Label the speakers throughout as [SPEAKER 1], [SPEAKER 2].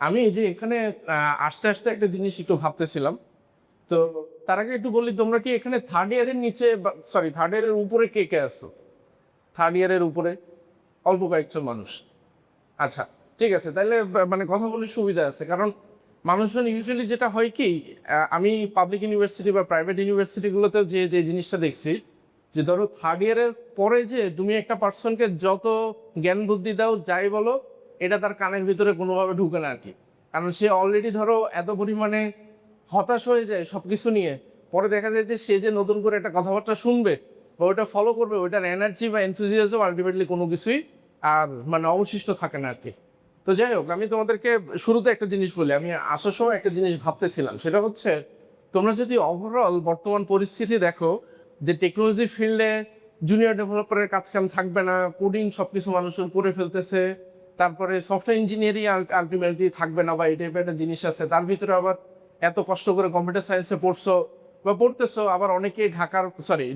[SPEAKER 1] আমি এই যে এখানে আসতে আসতে একটা জিনিস একটু ভাবতেছিলাম। তো তার আগে একটু বলি, তোমরা কি এখানে থার্ড ইয়ারের নিচে, সরি থার্ড ইয়ারের উপরে কে কে আসছো? থার্ড ইয়ারের উপরে অল্প কয়েকজন মানুষ। আচ্ছা, ঠিক আছে, তাহলে মানে কথা বলে সুবিধা আছে, কারণ মানুষজন ইউজুয়ালি যেটা হয় কি, আমি পাবলিক ইউনিভার্সিটি বা প্রাইভেট ইউনিভার্সিটিগুলোতেও যে যে জিনিসটা দেখছি, যে ধরো থার্ড ইয়ারের পরে যে তুমি একটা পার্সনকে যত জ্ঞান বুদ্ধি দাও যাই বলো, এটা তার কানের ভিতরে কোনোভাবে ঢুকে না আর কি। কারণ সে অলরেডি ধরো এত পরিমাণে হতাশ হয়ে যায় সব কিছু নিয়ে, পরে দেখা যায় যে সে যে নতুন করে একটা কথাবার্তা শুনবে বা ওইটা ফলো করবে, ওইটার এনার্জি বা এনথুজিয়াজম আলটিমেটলি কোনো কিছুই আর মানে অবশিষ্ট থাকে না আর কি। তো যাই হোক, আমি তোমাদেরকে শুরুতে একটা জিনিস বলি, আমি আসার সময় একটা জিনিস ভাবতেছিলাম, সেটা হচ্ছে তোমরা যদি ওভারঅল বর্তমান পরিস্থিতি দেখো, যে টেকনোলজি ফিল্ডে জুনিয়র ডেভেলপারের কাজ কাম থাকবে না, কোডিং সব কিছু মানুষজন করে ফেলতেছে, তারপরে সফটওয়্যার ইঞ্জিনিয়ারিং আলটিমেটলি থাকবে না বা এই টাইপের একটা জিনিস আছে, তার ভিতরে আবার এত কষ্ট করে কম্পিউটার সায়েন্সে পড়ছো বা পড়তেছো, আবার অনেকেই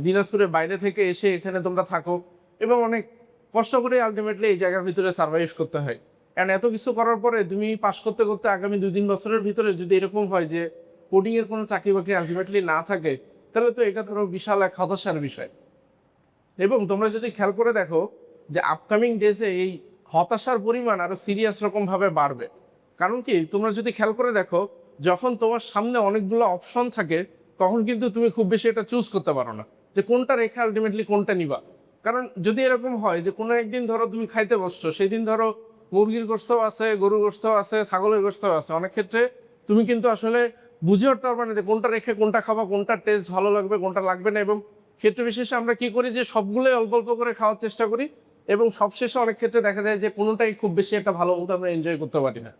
[SPEAKER 1] দিনাজপুরের বাইরে থেকে এসে এখানে তোমরা থাকো এবং অনেক কষ্ট করে আলটিমেটলি এই জায়গার ভিতরে সার্ভাইভ করতে হয়। কারণ এত কিছু করার পরে তুমি পাস করতে করতে আগামী 2-3 বছরের ভিতরে যদি এরকম হয় যে কোডিংয়ের কোনো চাকরি বাকরি আলটিমেটলি না থাকে, তাহলে তো এটা ধরো বিশাল এক হতাশার বিষয়। এবং তোমরা যদি খেয়াল করে দেখো যে আপকামিং ডেজে এই হতাশার পরিমাণ আরো সিরিয়াস রকমভাবে বাড়বে। কারণ কি, তোমরা যদি খেয়াল করে দেখো, যখন তোমার সামনে অনেকগুলো অপশন থাকে, তখন কিন্তু তুমি খুব বেশি এটা চুজ করতে পারো না যে কোনটা রেখে আলটিমেটলি কোনটা নিবা। কারণ যদি এরকম হয় যে কোনো একদিন ধরো তুমি খাইতে বসছো, সেই দিন ধরো মুরগির গোশতও আছে, গরুর গোশতও আছে, ছাগলের গোশতও আছে, অনেক ক্ষেত্রে তুমি কিন্তু আসলে বুঝে উঠতে পারবে না যে কোনটা রেখে কোনটা খাবা, কোনটা টেস্ট ভালো লাগবে, কোনটা লাগবে না। এবং ক্ষেত্র বিশেষে আমরা কি করি যে সবগুলোই অল্প অল্প করে খাওয়ার চেষ্টা করি, এবং সবশেষে অনেক ক্ষেত্রে দেখা যায় যে কোনোটাই খুব বেশি একটা ভালো মতো আমরা এনজয় করতে পারি না।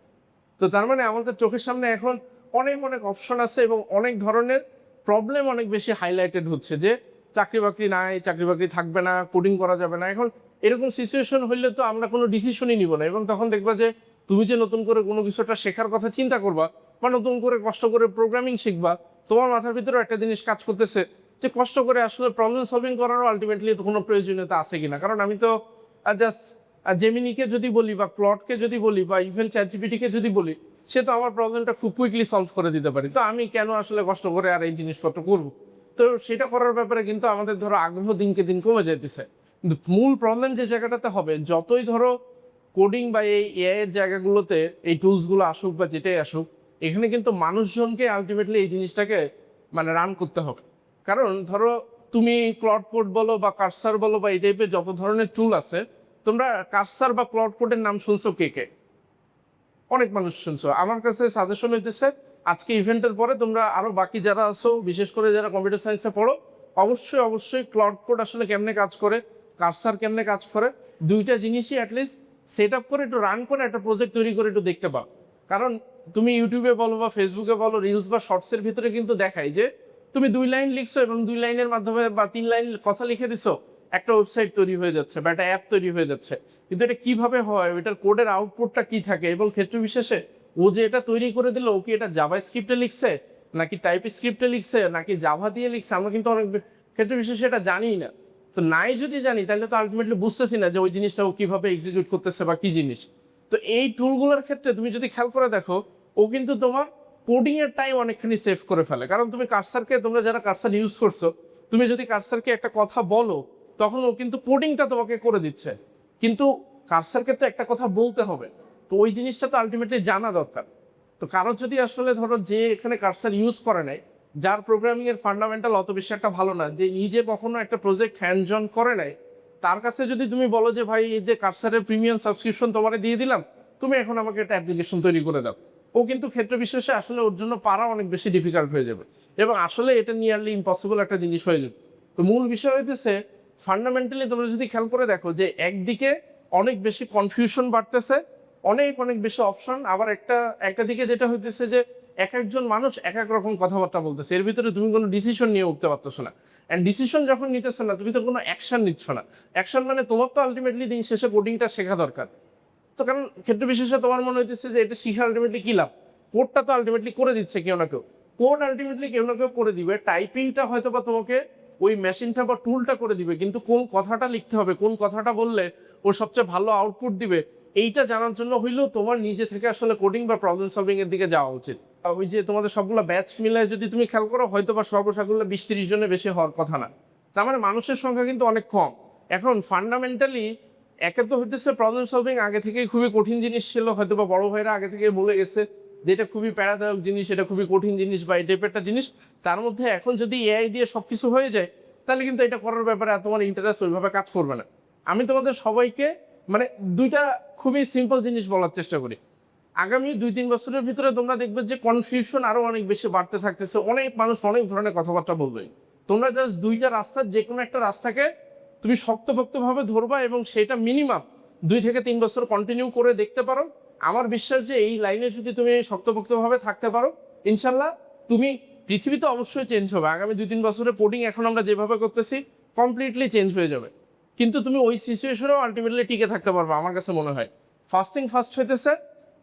[SPEAKER 1] তো তার মানে আমাদের চোখের সামনে এখন অনেক অনেক অপশন আছে এবং অনেক ধরনের প্রবলেম অনেক বেশি হাইলাইটেড হচ্ছে, যে চাকরি বাকরি নাই, চাকরি বাকরি থাকবে না, কোডিং করা যাবে না। এখন এরকম সিচুয়েশন হইলে তো আমরা কোনো ডিসিশনই নিব না, এবং তখন দেখবা যে তুমি যে নতুন করে কোনো কিছুটা শেখার কথা চিন্তা করবা বা নতুন করে কষ্ট করে প্রোগ্রামিং শিখবা, তোমার মাথার ভিতরে একটা জিনিস কাজ করতেছে যে কষ্ট করে আসলে প্রবলেম সলভিং করারও আলটিমেটলি তো কোনো প্রয়োজনীয়তা আছে কিনা। কারণ আমি তো জাস্ট জেমিনিকে যদি বলি বা ক্লডকে যদি বলি বা ইভেন চ্যাটজিপিটিকে যদি বলি, সে তো আমার প্রবলেমটা খুব কুইকলি সলভ করে দিতে পারি, তো আমি কেন আসলে কষ্ট করে আর এই জিনিসপত্র করব? তো সেটা করার ব্যাপারে কিন্তু আমাদের ধরো আগ্রহ দিনকে দিন কমে যেতেছে। কিন্তু মূল প্রবলেম যে জায়গাটাতে হবে, যতই ধরো কোডিং বা এই এআই এর জায়গাগুলোতে এই টুলসগুলো আসুক বা যেটাই আসুক, এখানে কিন্তু মানুষজনকে আলটিমেটলি এই জিনিসটাকে মানে রান করতে হবে। কারণ ধরো তুমি ক্লড কোড বলো বা কার্সার বলো বা এই টাইপের যত ধরনের টুল আছে, তোমরা কার্সার বা ক্লড কোডের নাম শুনছো কে কে? অনেক মানুষ শুনছো। আমার কাছে সাজেশন হইতেছে আজকে ইভেন্টের পরে তোমরা আরো বাকি যারা আছো, বিশেষ করে যারা কম্পিউটার সায়েন্সে পড়ো, অবশ্যই অবশ্যই ক্লাউড কোড আসলে কেমনে কাজ করে, কার্সার কেমনে কাজ করে, দুইটা জিনিসই অ্যাটলিস্ট সেট আপ করে একটু রান করে একটা প্রজেক্ট তৈরি করে একটু দেখতে পাও। কারণ তুমি ইউটিউবে বলো বা ফেসবুকে বলো, রিলস বা শর্টসের ভিতরে কিন্তু দেখায় যে তুমি 2 লাইন লিখছো এবং 2 লাইনের মাধ্যমে বা 3 লাইন কথা লিখে দিছো, একটা ওয়েবসাইট তৈরি হয়ে যাচ্ছে বা একটা অ্যাপ তৈরি হয়ে যাচ্ছে। কিন্তু এটা কিভাবে হয়, এটার কোডের আউটপুটটা কি থাকে, এবং ক্ষেত্র বিশেষে ও যে এটা তৈরি করে দিল, ও কি এটা জাভা স্ক্রিপ্টে লিখছে নাকি টাইপ স্ক্রিপ্টে লিখছে নাকি জাভা দিয়ে লিখছে, আমরা কিন্তু অনেক ক্ষেত্র বিশেষে এটা জানিই না। তো নাই যদি জানি, তাহলে তো আলটিমেটলি বুঝতেছি না যে ওই জিনিসটা ও কিভাবে এক্সিকিউট করতেছে বা কি জিনিস। তো এই টুলগুলোর ক্ষেত্রে তুমি যদি খেয়াল করে দেখো, ও কিন্তু তোমার কোডিং এর টাইম অনেকখানি সেভ করে ফেলে। কারণ তুমি কার্সারকে, তোমরা যারা কার্সার ইউজ করছো, তুমি যদি কার্সারকে একটা কথা বলো, তখন ও কিন্তু কোডিংটা তোমাকে করে দিচ্ছে। কিন্তু কার্সারকে তো একটা কথা বলতে হবে, তো ওই জিনিসটা তো আলটিমেটলি জানা দরকার। তো কারো যদি আসলে ধরো যে এখানে কার্সার ইউজ করে নাই, যার প্রোগ্রামিং এর ফান্ডামেন্টাল অত বেশি একটা ভালো না, যে নিজে কখনো একটা প্রজেক্ট হ্যান্ডস অন করে নাই, তার কাছে যদি তুমি বলো যে ভাই এই যে কার্সারের প্রিমিয়াম সাবস্ক্রিপশন তোমারে দিয়ে দিলাম, তুমি এখন আমাকে একটা অ্যাপ্লিকেশন তৈরি করে দাও, ও কিন্তু ক্ষেত্র বিশেষে আসলে ওর জন্য পারা অনেক বেশি ডিফিকাল্ট হয়ে যাবে এবং আসলে এটা নিয়ারলি ইম্পসিবল একটা জিনিস হয়ে যাবে। তো মূল বিষয় হইতেছে ফান্ডামেন্টালি তোমরা যদি খেয়াল করে দেখো যে একদিকে অনেক বেশি কনফিউশন বাড়তেছে, অনেক অনেক বেশি অপশন, আবার একটা দিকে যেটা হইতেছে যে এক একজন মানুষ এক এক রকম কথাবার্তা বলতেছে, এর ভিতরে তুমি কোনো ডিসিশন নিয়ে উঠতে পারতেছো না। অ্যান্ড ডিসিশন যখন নিতেছো না, তুমি তো কোনো অ্যাকশন নিচ্ছ না। অ্যাকশন মানে তোমার তো আলটিমেটলি দিন শেষে কোডিংটা শেখা দরকার। তো কারণ ক্ষেত্র বিশেষে তোমার মনে হইতেছে যে এটা শিখে আলটিমেটলি কি লাভ, কোডটা তো আলটিমেটলি করে দিচ্ছে কেউ না কেউ, কোড আলটিমেটলি কেউ না কেউ করে দিবে, টাইপিংটা হয়তো বা তোমাকে ওই মেশিনটা বা টুলটা করে দিবে, কিন্তু কোন কথাটা লিখতে হবে, কোন কথাটা বললে ও সবচেয়ে ভালো আউটপুট দিবে, এইটা জানার জন্য হইলেও তোমার নিজে থেকে আসলে কোডিং বা প্রবলেম সলভিং এর দিকে যাওয়া উচিত। ওই যে তোমাদের সবগুলো ব্যাচ মিলায় যদি তুমি খেয়াল করো, হয়তো বা সর্বসাকুল্যে 20-30 জনের বেশি হওয়ার কথা না। তার মানে মানুষের সংখ্যা কিন্তু অনেক কম। এখন ফান্ডামেন্টালি একে তো হইতেছে প্রবলেম সলভিং আগে থেকেই খুবই কঠিন জিনিস ছিল, হয়তো বা বড় ভাইরা আগে থেকে বলে গেছে যে এটা খুবই প্যারাদায়ক জিনিস, এটা খুবই কঠিন জিনিস বা এই টাইপের একটা জিনিস। তার মধ্যে এখন যদি এআই দিয়ে সবকিছু হয়ে যায়, তাহলে কিন্তু এটা করার ব্যাপারে তোমার ইন্টারেস্ট ওইভাবে কাজ করবে না। আমি তোমাদের সবাইকে মানে দুইটা খুবই সিম্পল জিনিস বলার চেষ্টা করি। আগামী 2-3 বছরের ভিতরে তোমরা দেখবে যে কনফিউশন আরো অনেক বেশি বাড়তে থাকতেছে, অনেক মানুষ অনেক ধরনের কথাবার্তা বলবে। তোমরা জাস্ট দুইটা রাস্তার যে কোনো একটা রাস্তাকে তুমি শক্তপোক্তভাবে ধরবা এবং সেটা মিনিমাম 2 থেকে 3 বছর কন্টিনিউ করে দেখতে পারো। আমার বিশ্বাস যে এই লাইনে যদি তুমি শক্তপোক্তভাবে থাকতে পারো, ইনশাল্লাহ তুমি পৃথিবীতে অবশ্যই চেঞ্জ হবে। আগামী 2-3 বছরে কোডিং এখন আমরা যেভাবে করতেছি কমপ্লিটলি চেঞ্জ হয়ে যাবে, কিন্তু তুমি ওই সিচুয়েশনেও আলটিমেটলি টিকে থাকতে পারবে। আমার কাছে মনে হয় ফার্স্ট হইতেছে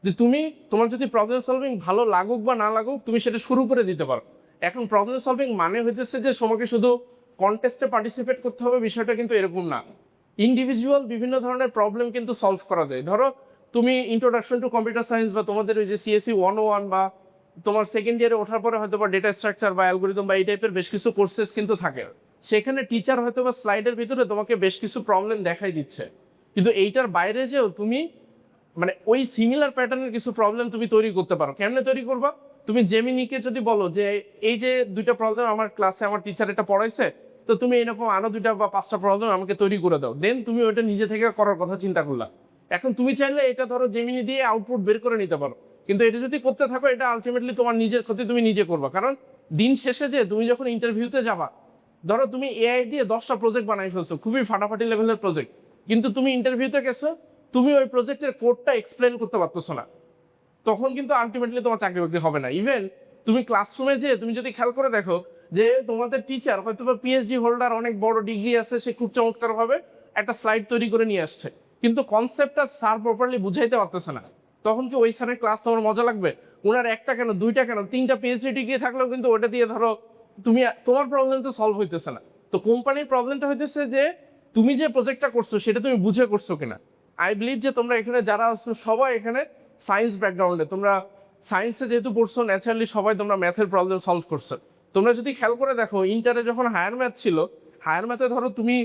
[SPEAKER 1] যে তুমি তোমার যদি প্রবলেম সলভিং ভালো লাগুক বা না লাগুক, তুমি সেটা শুরু করে দিতে পারো। এখন প্রবলেম সলভিং মানে হইতেছে যে তোমাকে শুধু কন্টেস্টে পার্টিসিপেট করতে হবে, বিষয়টা কিন্তু এরকম না। ইন্ডিভিজুয়াল বিভিন্ন ধরনের প্রবলেম কিন্তু সলভ করা যায়। ধরো তুমি ইন্ট্রোডাকশন টু কম্পিউটার সায়েন্স বা তোমাদের ওই যে সিএসসি 101 বা তোমার সেকেন্ড ইয়ারে ওঠার পরে হয়তো বা ডেটা স্ট্রাকচার বা অ্যালগোরিদম বা এই টাইপের বেশ কিছু কোর্সেস কিন্তু থাকে। সেখানে টিচার হয়তো বা স্লাইডের ভিতরে তোমাকে বেশ কিছু প্রবলেম দেখাই দিচ্ছে, কিন্তু এইটার বাইরে যেও তুমি মানে ওই সিমিলার প্যাটার্নের কিছু প্রবলেম তুমি তৈরি করতে পারো। কেমনে তৈরি করবা? তুমি জেমিনিকে যদি বলো যে এই যে 2টা প্রবলেম আমার ক্লাসে আমার টিচার এটা পড়াইছে, তো তুমি এরকম আরো 2টা বা 5টা প্রবলেম আমাকে তৈরি করে দাও, দেন তুমি ওইটা নিজে থেকে করার কথা চিন্তা করলা। এখন তুমি চাইলে এটা ধরো জেমিনি দিয়ে আউটপুট বের করে নিতে পারো, কিন্তু এটা যদি করতে থাকো এটা আলটিমেটলি তোমার নিজের ক্ষতি তুমি নিজে করবা। কারণ দিন শেষে যে তুমি যখন ইন্টারভিউতে যাবা, ধরো তুমি এআই দিয়ে 10টা প্রজেক্ট বানাই ফেলছো, খুবই ফাটাফাটি লেভেলের প্রজেক্ট, কিন্তু তুমি ইন্টারভিউতে গেছো, তুমি ওই প্রজেক্টের কোডটা এক্সপ্লেন করতে পারতেছো না, তখন কিন্তু আলটিমেটলি তোমার চাকরি বাকরি হবে না। ইভেন তুমি ক্লাসরুমে যে তুমি যদি খেয়াল করে দেখো যে তোমাদের টিচার হয়তো বা পিএইচডি হোল্ডার, অনেক বড় ডিগ্রি আছে, সে খুব চমৎকারভাবে একটা স্লাইড তৈরি করে নিয়ে আসছে, কিন্তু কনসেপ্টটা স্যার প্রপারলি বুঝাইতে পারতেছে না, তখন কি ওই স্যারের ক্লাস তোমার মজা লাগবে? ওনার একটা কেন 2টা কেন 3টা পিএইচডি ডিগ্রি থাকলেও কিন্তু ওটা দিয়ে ধরো তুমি তোমার প্রবলেম তো সলভ হইতেছে না। তো কোম্পানির প্রবলেমটা হইতেছে যে তুমি যে প্রজেক্টটা করছো সেটা তুমি বুঝে করছো কিনা। আই বিলিভ যে তোমরা এখানে যারা আছো সবাই এখানে সায়েন্স ব্যাকগ্রাউন্ডে, তোমরা সায়েন্সে যেহেতু পড়ছো, ন্যাচারালি সবাই তোমরা ম্যাথের প্রবলেম সলভ করছো। তোমরা যদি খেয়াল করে দেখো ইন্টারে যখন হায়ার ম্যাথ ছিল, হায়ার ম্যাথে ধরো তুমি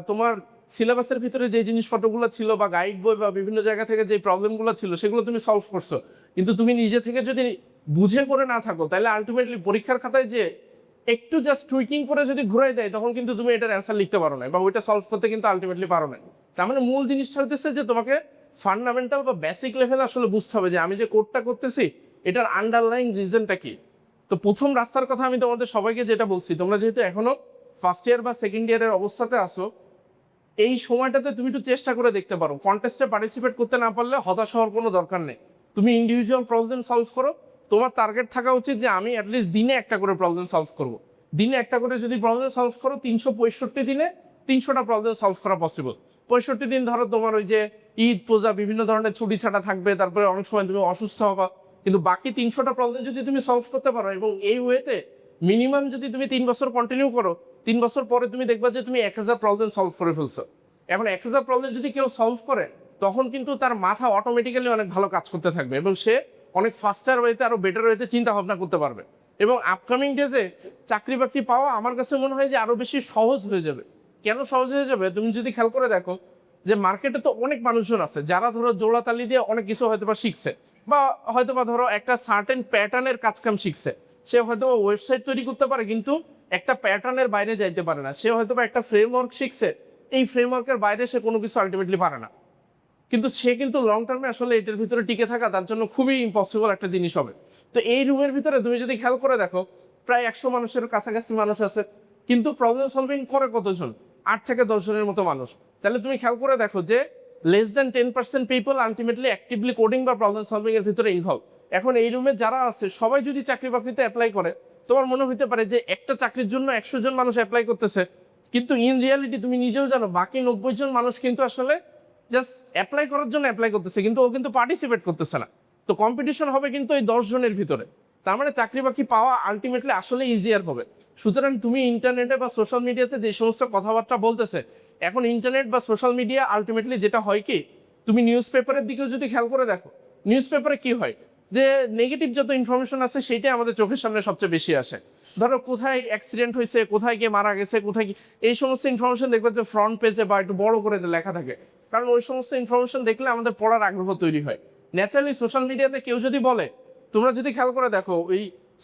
[SPEAKER 1] তোমার সিলেবাসের ভিতরে যে জিনিসপত্রগুলো ছিল বা গাইড বই বা বিভিন্ন জায়গা থেকে যে প্রবলেমগুলো ছিল সেগুলো তুমি সলভ করছো, কিন্তু তুমি নিজে থেকে যদি বুঝে করে না থাকো, তাহলে আলটিমেটলি পরীক্ষার খাতায় যে একটু জাস্ট টুইকিং করে যদি ঘুরাই দেয়, তখন কিন্তু তুমি এটার অ্যান্সার লিখতে পারো না বা ওইটা সলভ করতে কিন্তু আলটিমেটলি পারো না। তার মানে মূল জিনিসটা হতেছে যে তোমাকে ফান্ডামেন্টাল বা বেসিক লেভেল আসলে বুঝতে হবে যে আমি যে কোডটা করতেছি এটার আন্ডারলাইং রিজনটা কি। তো প্রথম রাস্তার কথা আমি তোমাদের সবাইকে যেটা বলছি, তোমরা যেহেতু এখনো ফার্স্ট ইয়ার বা সেকেন্ড ইয়ারের অবস্থাতে আসো, এই সময়টাতে তুমি একটু চেষ্টা করে দেখতে পারো। কন্টেস্টে পার্টিসিপেট করতে না পারলে হতাশ হওয়ার কোনো দরকার নেই, তুমি ইন্ডিভিজুয়াল প্রবলেম সলভ করো। তোমার টার্গেট থাকা উচিত যে আমি অ্যাটলিস্ট দিনে একটা করে প্রবলেম সলভ করবো। দিনে একটা করে যদি প্রবলেম সলভ করো, 365 দিনে 300টা প্রবলেম সলভ করা পসিবল। 65 দিন ধরো তোমার ওই যে ঈদ পূজা বিভিন্ন ধরনের ছুটি ছাটা থাকবে, তারপরে অনেক সময় তুমি অসুস্থ হবা, কিন্তু বাকি 300টা প্রবলেম যদি তুমি সলভ করতে পারো এবং এই ওয়েতে মিনিমাম যদি তুমি 3 বছর কন্টিনিউ করো, 3 বছর পরে তুমি দেখবা যে তুমি 1000 প্রবলেম সলভ করে ফেলছো। এখন 1000 প্রবলেম যদি কেউ সলভ করে, তখন কিন্তু তার মাথা অটোমেটিক্যালি অনেক ভালো কাজ করতে থাকবে এবং সে অনেক ফাস্টার ওয়েতে আরো বেটার ওয়েতে চিন্তা ভাবনা করতে পারবে। এবং আপকামিং ডেজে চাকরি বাকরি পাওয়া আমার কাছে মনে হয় যে আরো বেশি সহজ হয়ে যাবে। কেন সহজ হয়ে যাবে? তুমি যদি খেয়াল করে দেখো যে মার্কেটে তো অনেক মানুষজন আছে যারা ধরো জোড়াতালি দিয়ে অনেক কিছু হয়তোবা শিখছে, বা হয়তোবা ধরো একটা সার্টেন প্যাটার্নের কাজকাম শিখছে। সে হয়তো ওয়েবসাইট তৈরি করতে পারে, কিন্তু একটা প্যাটার্নের বাইরে যাইতে পারে না। সে হয়তোবা একটা ফ্রেমওয়ার্ক শিখছে, এই ফ্রেমওয়ার্কের বাইরে সে কোনো কিছু আলটিমেটলি পারে না, কিন্তু সে কিন্তু লং টার্মে আসলে এটার ভিতরে টিকে থাকা তার জন্য খুবই ইম্পসিবল একটা জিনিস হবে। তো এই রুমের ভিতরে তুমি যদি খেয়াল করে দেখো প্রায় 100 মানুষের কাছাকাছি মানুষ আছে, কিন্তু প্রবলেম সলভিং করে কতজন? 8 থেকে 10 জনের মতো মানুষ। তাহলে তুমি খেয়াল করে দেখো যে less than 10% people ultimately actively coding বা প্রবলেম সলভিং এর ভিতরে ইনভলভ। এখন এই রুমে যারা আছে সবাই যদি চাকরি বাকরিতে অ্যাপ্লাই করে, তোমার মনে হতে পারে যে একটা চাকরির জন্য 100 জন মানুষ অ্যাপ্লাই করতেছে, কিন্তু ইন রিয়ালিটি তুমি নিজেও জানো বাকি 90 জন মানুষ কিন্তু আসলে জাস্ট অ্যাপ্লাই করার জন্য অ্যাপ্লাই করতেছে, কিন্তু ও কিন্তু পার্টিসিপেট করতেছে না। তো কম্পিটিশন হবে কিন্তু এই 10 জনের ভিতরে। তার মানে চাকরি বাকরি পাওয়া আলটিমেটলি আসলে ইজিয়ার হবে। সুতরাং তুমি ইন্টারনেটে বা সোশ্যাল মিডিয়াতে যে সমস্ত কথাবার্তা বলতেছে, এখন ইন্টারনেট বা সোশ্যাল মিডিয়া আলটিমেটলি যেটা হয় কি, তুমি নিউজ পেপারের দিকেও যদি খেয়াল করে দেখো, নিউজ পেপারে কি হয় যে নেগেটিভ যত ইনফরমেশন আছে সেইটাই আমাদের চোখের সামনে সবচেয়ে বেশি আসে। ধরো কোথায় অ্যাক্সিডেন্ট হয়েছে, কোথায় কে মারা গেছে, কোথায় কি, এই সমস্ত ইনফরমেশন দেখবে যে ফ্রন্ট পেজে বা একটু বড় করে লেখা থাকে, কারণ ওই সমস্ত ইনফরমেশন দেখলে আমাদের পড়ার আগ্রহ তৈরি হয়। ন্যাচারালি সোশ্যাল মিডিয়াতে কেউ যদি বলে, তোমরা যদি খেয়াল করে দেখো, ওই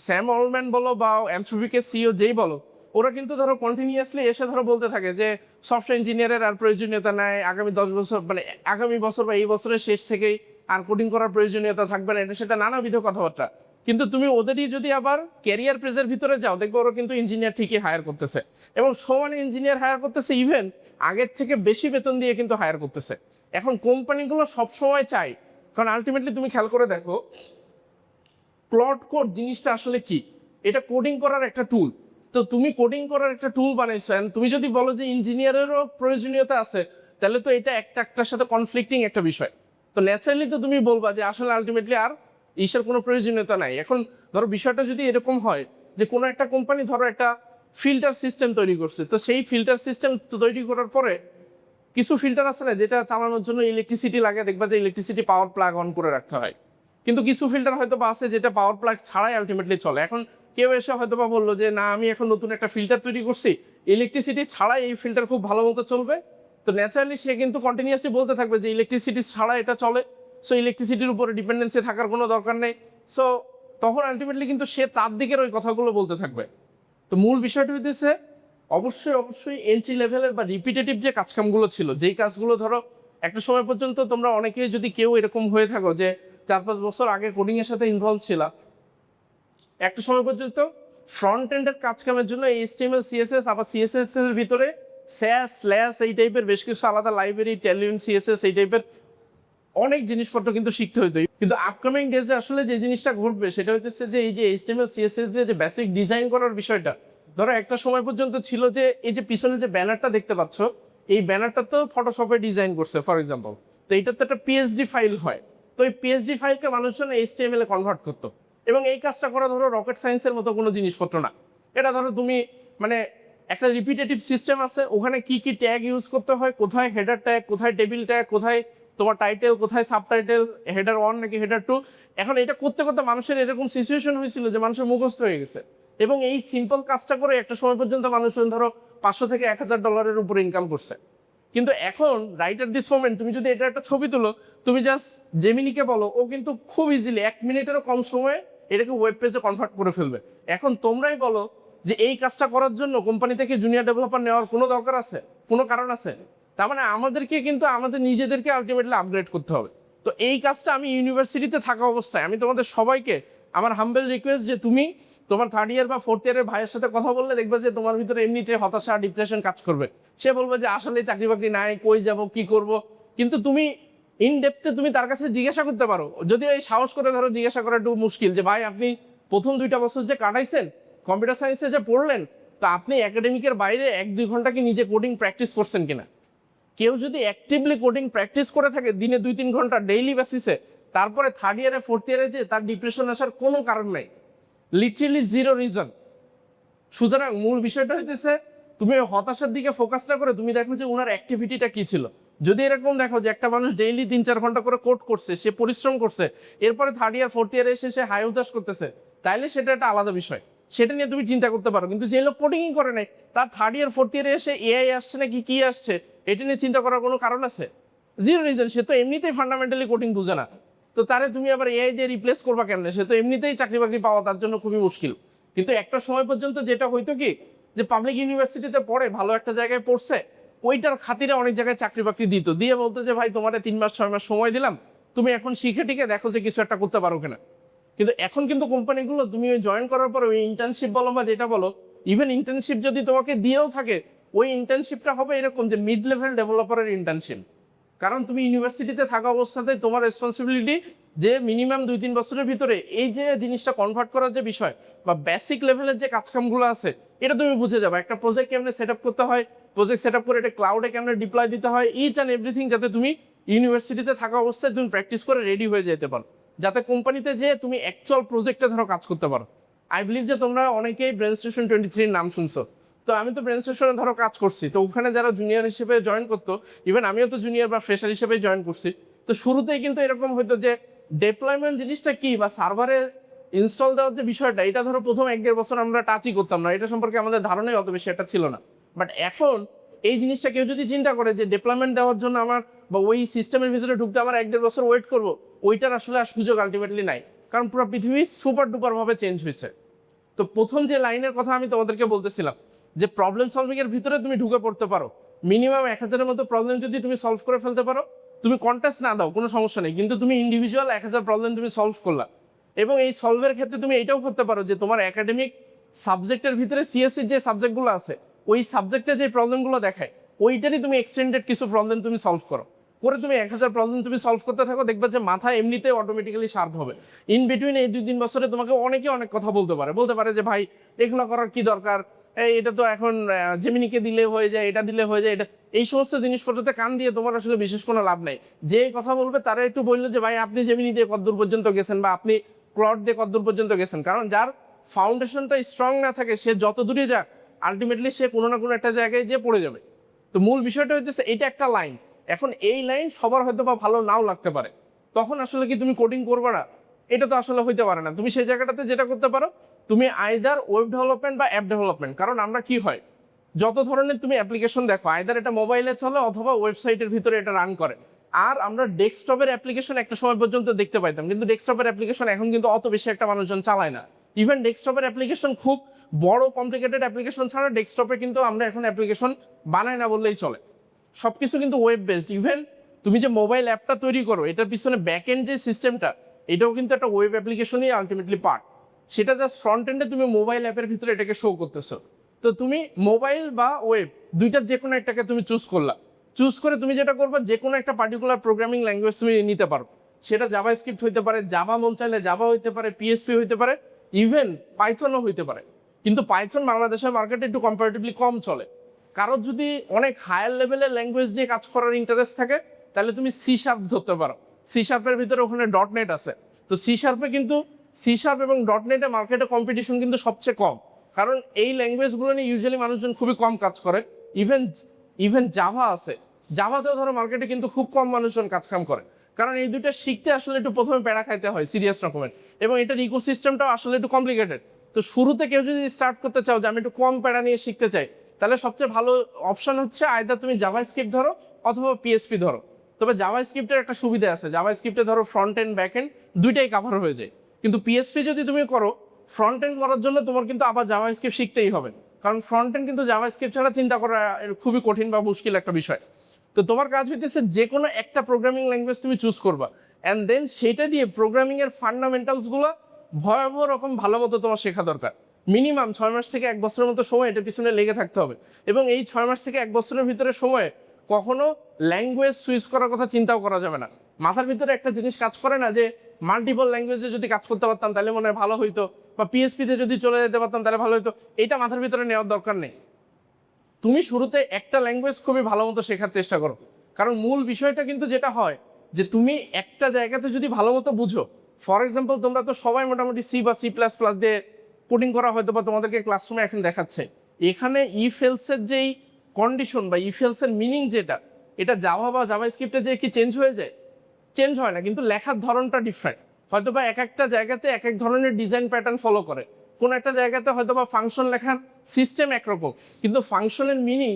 [SPEAKER 1] স্যাম অলম্যান বলো বা অ্যানথ্রোপিকের সিইও যেই বলো, ওরা কিন্তু ধরো কন্টিনিউয়াসলি এসে ধরো বলতে থাকে যে সফটওয়্যার ইঞ্জিনিয়ারের আর প্রয়োজনীয়তা নাই, আগামী 10 বছর মানে আগামী বছর বা এই বছরের শেষ থেকেই আর কোডিং করার প্রয়োজনীয়তা থাকবে না, এটা সেটা নানাবিধ কথাবার্তা। কিন্তু তুমি ওদেরই যদি আবার ক্যারিয়ার পেজের ভিতরে যাও, দেখবে ওরা কিন্তু ইঞ্জিনিয়ার ঠিকই হায়ার করতেছে, এবং সমানে ইঞ্জিনিয়ার হায়ার করতেছে, ইভেন আগের থেকে বেশি বেতন দিয়ে কিন্তু হায়ার করতেছে। এখন কোম্পানিগুলো সবসময় চায়, কারণ আলটিমেটলি তুমি খেয়াল করে দেখো ক্লড কোড জিনিসটা আসলে কি, এটা কোডিং করার একটা টুল। তো তুমি কোডিং করার একটা টুল বানাইছো, তুমি যদি বলো যে ইঞ্জিনিয়ারেরও প্রয়োজনীয়তা আছে, তাহলে তো এটা একটার সাথে কনফ্লিক্টিং একটা বিষয়। তো ন্যাচারালি তো তুমি বলবা যে আসলে আলটিমেটলি আর ইসের কোনো প্রয়োজনীয়তা নাই। এখন ধরো বিষয়টা যদি এরকম হয় যে কোনো একটা কোম্পানি ধরো একটা ফিল্টার সিস্টেম তৈরি করছে, তো সেই ফিল্টার সিস্টেম তৈরি করার পরে কিছু ফিল্টার আছে না যেটা চালানোর জন্য ইলেকট্রিসিটি লাগে, দেখবা যে ইলেকট্রিসিটি পাওয়ার প্লাগ অন করে রাখতে হয়। কিন্তু কিছু ফিল্টার হয়তো বা আছে যেটা পাওয়ার প্লাগ ছাড়াই আলটিমেটলি চলে। এখন কেউ এসে হয়তো বা বললো যে না, আমি এখন নতুন একটা ফিল্টার তৈরি করছি, ইলেকট্রিসিটি ছাড়াই এই ফিল্টার খুব ভালো মতো চলবে। তো ন্যাচারালি সে কিন্তু কন্টিনিউয়াসলি বলতে থাকবে যে ইলেকট্রিসিটি ছাড়া এটা চলে, সো ইলেকট্রিসিটির উপরে ডিপেন্ডেন্সি থাকার কোনো দরকার নেই। সো তখন আলটিমেটলি কিন্তু সে তার দিকের ওই কথাগুলো বলতে থাকবে। তো মূল বিষয়টা হইতেছে অবশ্যই এন্ট্রি লেভেলের বা রিপিটেটিভ যে কাজকামগুলো ছিল, যেই কাজগুলো ধরো একটা সময় পর্যন্ত তোমরা অনেকেই যদি কেউ এরকম হয়ে থাকো যে 4-5 বছর আগে কোডিংয়ের সাথে ইনভলভ ছিল, একটা সময় পর্যন্ত ফ্রন্ট এন্ডের কাজকামের জন্য HTML CSS, আবার CSS এর ভিতরে স্যাস স্ল্যাশ এই টাইপের বেশ কিছু আলাদা লাইব্রেরি, টেলিউন CSS এই টাইপের অনেক জিনিসপত্র কিন্তু শিখতে হইতো। কিন্তু আপকামিং ডেজে আসলে যে জিনিসটা ঘটবে সেটা হচ্ছে যে এই যে HTML CSS দিয়ে যে বেসিক ডিজাইন করার বিষয়টা, ধরো একটা সময় পর্যন্ত ছিল যে এই যে পিছনে যে ব্যানারটা দেখতে পাচ্ছ, এই ব্যানারটা তো ফটোশপে ডিজাইন করছে ফর এক্সাম্পল, তো এটা তো একটা PhD ফাইল হয়, তো এই PhD ফাইলকে মানুষজন HTML এ কনভার্ট করতো। এবং এই কাজটা করা ধরো রকেট সায়েন্সের মতো কোনো জিনিসপত্র না। এটা ধরো তুমি মানে একটা রিপিটেটিভ সিস্টেম আছে, ওখানে কি কি ট্যাগ ইউজ করতে হয়, কোথায় হেডার ট্যাগ, কোথায় টেবিল ট্যাগ, কোথায় তোমার টাইটেল, কোথায় সাবটাইটেল, হেডার 1 নাকি হেডার 2। এখন এটা করতে করতে মানুষের এরকম সিচুয়েশন হয়েছিল যে মানুষের মুখস্থ হয়ে গেছে, এবং এই সিম্পল কাজটা করে একটা সময় পর্যন্ত মানুষজন ধরো $500 থেকে $1000 উপরে ইনকাম করছে। কিন্তু এখন রাইট এট দিস মোমেন্ট তুমি যদি এটা একটা ছবি তুলো, তুমি জাস্ট জেমিনিকে বলো, ও কিন্তু খুব ইজিলি 1 মিনিটেরও কম সময়ে এটাকে ওয়েব পেজে কনভার্ট করে ফেলবে। এখন তোমরাই বলো যে এই কাজটা করার জন্য কোম্পানি থেকে জুনিয়র ডেভেলপার নেওয়ার কোনো দরকার আছে, কোনো কারণ আছে? তার মানে আমাদেরকে কিন্তু আমাদের নিজেদেরকে আলটিমেটলি আপগ্রেড করতে হবে। তো এই কাজটা আমি ইউনিভার্সিটিতে থাকা অবস্থায় আমি তোমাদের সবাইকে আমার হাম্বেল রিকোয়েস্ট যে তুমি তোমার 3rd ইয়ার বা 4th ইয়ারের ভাইয়ের সাথে কথা বললে দেখবে যে তোমার ভিতরে এমনিতে হতাশা, ডিপ্রেশন কাজ করবে। সে বলবে যে আসলে চাকরি বাকরি নাই, কই যাব, কি করব। কিন্তু তুমি ইন ডেপথে তুমি তার কাছে জিজ্ঞাসা করতে পারো, যদিও এই সাহস করে ধরো জিজ্ঞাসা করা একটু মুশকিল, যে ভাই আপনি প্রথম 2টা বছর যে কাটাইছেন কম্পিউটার সায়েন্সে যে পড়লেন, তা আপনি একাডেমিকের বাইরে 1-2 ঘন্টা কি নিজে কোডিং প্র্যাকটিস করছেন কিনা? কেউ যদি অ্যাক্টিভলি কোডিং প্র্যাকটিস করে থাকে দিনে 2-3 ঘন্টা ডেইলি বেসিসে, তারপরে 3rd ইয়ারে 4th ইয়ারে যে তার ডিপ্রেশন আসার কোনো কারণ নাই, লিটারালি জিরো রিজন। সুতরাং মূল বিষয়টা হইতেছে তুমি হতাশার দিকে ফোকাস না করে তুমি দেখো যে ওনার অ্যাক্টিভিটিটা কি ছিল। যদি এরকম দেখো যে একটা মানুষ ডেইলি 3-4 ঘন্টা করে কোড করছে, সে পরিশ্রম করছে, এরপরে 3rd ইয়ার 4th ইয়ারে এসে সে হাই উদাস করতেছে, তাইলে সেটা একটা আলাদা বিষয়, সেটা নিয়ে তুমি চিন্তা করতে পারো। কিন্তু যে লোক কোডিংই করে নাই, তার 3rd ইয়ার 4th ইয়ারে এসে AI আসছে নাকি কি আসছে এটা নিয়ে চিন্তা করার কোনো কারণ আছে? Zero reason. সে তো এমনিতেই ফান্ডামেন্টালি কোডিং বুঝে না, তো তারে তুমি আবার AI দিয়ে রিপ্লেস করবা কেমনে? সে তো এমনিতেই চাকরি বাকরি পাওয়া তার জন্য খুবই মুশকিল। কিন্তু একটা সময় পর্যন্ত যেটা হইতো কি, যে পাবলিক ইউনিভার্সিটিতে পড়ে ভালো একটা জায়গায় পড়ছে, ওইটার খাতিরে অনেক জায়গায় চাকরি বাকরি দিত, দিয়ে বলতো যে ভাই তোমারে 3 মাস 6 মাস সময় দিলাম, তুমি এখন শিখে টিকে দেখো যে কিছু একটা করতে পারো কিনা। কিন্তু এখন কিন্তু কোম্পানিগুলো তুমি ওই জয়েন করার পরে ওই ইন্টার্নশিপ বলো বা যেটা বলো, ইভেন ইন্টার্নশিপ যদি তোমাকে দিয়েও থাকে, ওই ইন্টার্নশিপটা হবে এরকম যে মিড লেভেল ডেভেলপারের ইন্টার্নশিপ। কারণ তুমি ইউনিভার্সিটিতে থাকা অবস্থাতে তোমার রেসপন্সিবিলিটি যে মিনিমাম 2-3 বছরের ভিতরে এই যে জিনিসটা কনভার্ট করার যে বিষয় বা বেসিক লেভেলের যে কাজকামগুলো আছে এটা তুমি বুঝে যাবে। একটা প্রজেক্ট কেমনে সেট আপ করতে হয়, প্রজেক্ট সেট আপ করে এটা ক্লাউডে কেমনে ডিপ্লয় দিতে হয়, ইচ অ্যান্ড এভরিথিং, যাতে তুমি ইউনিভার্সিটিতে থাকা অবস্থায় তুমি প্র্যাকটিস করে রেডি হয়ে যেতে পারো, যাতে কোম্পানিতে যে তুমি অ্যাকচুয়াল প্রজেক্টে ধরো কাজ করতে পারো। আই বিলিভ যে তোমরা অনেকেই ব্রেন স্টেশন 23 নাম শুনছো। তো আমি তো ব্রেন স্টেশনে ধরো কাজ করছি, তো ওখানে যারা জুনিয়র হিসেবে জয়েন করতো, ইভেন আমিও তো জুনিয়র বা ফ্রেশার হিসেবে জয়েন করছি, তো শুরুতেই কিন্তু এরকম হইতো যে ডেপ্লয়মেন্ট জিনিসটা কি বা সার্ভারে ইনস্টল দেওয়ার যে বিষয়টা, এটা ধরো প্রথম 1-1.5 বছর আমরা টাচই করতাম না, এটা সম্পর্কে আমাদের ধারণাই অত বেশি একটা ছিল না। বাট এখন এই জিনিসটা কেউ যদি চিন্তা করে যে ডেপ্লয়মেন্ট দেওয়ার জন্য আমার বা ওই সিস্টেমের ভিতরে ঢুকতে আমার 1-1.5 বছর ওয়েট করবো, ওইটার আসলে আর সুযোগ আলটিমেটলি নাই, কারণ পুরো পৃথিবী সুপার ডুপার ভাবে চেঞ্জ হয়েছে। তো প্রথম যে লাইনের কথা আমি তোমাদেরকে বলতেছিলাম যে প্রবলেম সলভিং এর ভিতরে তুমি ঢুকে পড়তে পারো, মিনিমাম 1000-এর মতো প্রবলেম যদি তুমি সলভ করে ফেলতে পারো, তুমি কন্টেস্ট না দাও কোনো সমস্যা নেই, কিন্তু তুমি ইন্ডিভিজুয়াল 1000 প্রবলেম তুমি সলভ করলা। এবং এই সলভের ক্ষেত্রে তুমি এইটাও করতে পারো যে তোমার একাডেমিক সাবজেক্টের ভিতরে সিএসসির যে সাবজেক্টগুলো আছে, ওই সাবজেক্টে যে প্রবলেমগুলো দেখায় ওইটারই তুমি এক্সটেন্ডেড কিছু প্রবলেম তুমি সলভ করো, করে তুমি 1000 প্রবলেম তুমি সলভ করতে থাকো, দেখবে যে মাথা এমনিতে অটোমেটিক্যালি শার্প হবে। ইন বিটুইন এই 2-3 বছরে তোমাকে অনেকে অনেক কথা বলতে পারে যে ভাই এগুলো করার কি দরকার, এটা তো এখন জেমিনিকে দিলে হয়ে যায়, এটা দিলে হয়ে যায়, এটা এই সমস্ত জিনিসপত্রতে কান দিয়ে তোমার আসলে বিশেষ কোনো লাভ নাই। যে কথা বলবে তারা একটু বললো যে ভাই আপনি জেমিনি দিয়ে কতদূর পর্যন্ত গেছেন বা আপনি ক্লড দিয়ে কতদূর পর্যন্ত গেছেন, কারণ যার ফাউন্ডেশনটা স্ট্রং না থাকে সে যত দূরে যাক আলটিমেটলি সে কোনো না কোনো একটা জায়গায় যে পড়ে যাবে। তো মূল বিষয়টা হইতেছে এটা একটা লাইন, এখন এই লাইন সবার হয়তো বা ভালো নাও লাগতে পারে, তখন আসলে কি তুমি কোডিং করবে না? এটা তো আসলে হইতে পারে না। তুমি সেই জায়গাটাতে যেটা করতে পারো, তুমি আইদার ওয়েব ডেভেলপমেন্ট বা অ্যাপ ডেভেলপমেন্ট, কারণ আমরা কি হয় যত ধরনের তুমি অ্যাপ্লিকেশন দেখো আইদার এটা মোবাইলে চলে অথবা ওয়েবসাইটের ভিতরে এটা রান করে। আর আমরা ডেস্কটপের অ্যাপ্লিকেশন একটা সময় পর্যন্ত দেখতে পাইতাম, কিন্তু ডেস্কটপের অ্যাপ্লিকেশন এখন কিন্তু অত বেশি একটা মানুষজন চালায় না। ইভেন ডেস্কটপের অ্যাপ্লিকেশন খুব বড় কমপ্লিকেটেড অ্যাপ্লিকেশন ছাড়া ডেস্কটপে কিন্তু আমরা এখন অ্যাপ্লিকেশন বানাই না বললেই চলে, সবকিছু কিন্তু ওয়েব বেসড। ইভেন তুমি যে মোবাইল অ্যাপটা তৈরি করো এটার পিছনে ব্যাক এন্ড যে সিস্টেমটা, এটাও কিন্তু একটা ওয়েব অ্যাপ্লিকেশনই আলটিমেটলি পার্ট, সেটা জাস্ট ফ্রন্ট এন্ডে তুমি মোবাইল অ্যাপের ভিতরে এটাকে শো করতেছো। তো তুমি মোবাইল বা ওয়েব দুইটার যে কোনো একটাকে তুমি চুজ করলা, চুজ করে তুমি যেটা করবা যে কোনো একটা পার্টিকুলার প্রোগ্রামিং ল্যাঙ্গুয়েজ তুমি নিতে পারো, সেটা জাভা স্ক্রিপ্ট হইতে পারে, জাভা মন চাইলে জাভা হইতে পারে, পিএসপি হইতে পারে, ইভেন পাইথনও হইতে পারে। কিন্তু পাইথন বাংলাদেশের মার্কেটে একটু কম্পারেটিভলি কম চলে। কারোর যদি অনেক হায়ার লেভেলের ল্যাঙ্গুয়েজ নিয়ে কাজ করার ইন্টারেস্ট থাকে তাহলে তুমি সি শার্প ধরতে পারো, সি শার্পের ভিতরে ওখানে ডট নেট আছে। তো সি শার্পে কিন্তু সি শার্প এবং ডট নেটে মার্কেটে কম্পিটিশন কিন্তু সবচেয়ে কম, কারণ এই ল্যাঙ্গুয়েজগুলো নিয়ে ইউজুয়ালি মানুষজন খুবই কম কাজ করে। ইভেন জাভা আছে, জাভাতেও ধরো মার্কেটে কিন্তু খুব কম মানুষজন কাজকাম করে, কারণ এই দুইটা শিখতে আসলে একটু প্রথমে প্যারা খাইতে হয় সিরিয়াস রকমের, এবং এটার ইকোসিস্টেমটাও আসলে একটু কমপ্লিকেটেড। তো শুরুতে কেউ যদি স্টার্ট করতে চাও যে আমি একটু কম প্যারা নিয়ে শিখতে চাই, তাহলে সবচেয়ে ভালো অপশন হচ্ছে আইদার তুমি জাভা স্ক্রিপ্ট ধরো অথবা পিএসপি ধরো। তবে জাভা স্ক্রিপ্টের একটা সুবিধা আছে, জাভা স্ক্রিপ্টে ধরো ফ্রন্ট এন্ড ব্যাক এন্ড দুইটাই কাভার হয়ে যায়, কিন্তু পিএসপি যদি তুমি করো ফ্রন্ট এন্ড করার জন্য তোমার কিন্তু আবার জাভা স্ক্রিপ্ট শিখতেই হবে, কারণ ফ্রন্ট এন্ড কিন্তু জাভা স্ক্রিপ্ট ছাড়া চিন্তা করা খুবই কঠিন বা মুশকিল একটা বিষয়। তো তোমার কাজ হইতেছে যে কোনো একটা প্রোগ্রামিং ল্যাঙ্গুয়েজ তুমি চুজ করবা, অ্যান্ড দেন সেটা দিয়ে প্রোগ্রামিং এর ফান্ডামেন্টালসগুলো ভয়াবহ রকম ভালো মতো তোমার শেখা দরকার। মিনিমাম 6 মাস থেকে 1 বছরের মতো সময় এটার পিছনে লেগে থাকতে হবে, এবং এই 6 মাস থেকে 1 বছরের ভিতরে সময়ে কখনো ল্যাঙ্গুয়েজ সুইচ করার কথা চিন্তাও করা যাবে না। মাথার ভিতরে একটা জিনিস কাজ করে না যে মাল্টিপল ল্যাঙ্গুয়েজে যদি কাজ করতে পারতাম তাহলে মনে হয় ভালো হইতো, বা পিএসপিতে যদি চলে যেতে পারতাম তাহলে ভালো হইতো, এটা মাথার ভিতরে নেওয়ার দরকার নেই। তুমি শুরুতে একটা ল্যাঙ্গুয়েজ খুবই ভালো মতো শেখার চেষ্টা করো, কারণ মূল বিষয়টা কিন্তু যেটা হয় যে তুমি একটা জায়গাতে যদি ভালো মতো বুঝো, ফর এক্সাম্পল তোমরা তো সবাই মোটামুটি সি বা সি প্লাস প্লাস দিয়ে কোডিং করা হয়তো বা তোমাদেরকে ক্লাসরুমে এখন দেখাচ্ছে, এখানে ইফ এলসের যেই কন্ডিশন বা ইফ এলসের মিনিং যেটা, এটা জাভা বা জাভা স্ক্রিপ্টে যে কি চেঞ্জ হয়ে যায়? চেঞ্জ হয় না, কিন্তু লেখার ধরনটা ডিফারেন্ট। হয়তো বা এক একটা জায়গাতে এক এক ধরনের ডিজাইন প্যাটার্ন ফলো করে, কোন একটা জায়গাতে হয়তো বা ফাংশন লেখার সিস্টেম একরকম, কিন্তু ফাংশনের মিনিং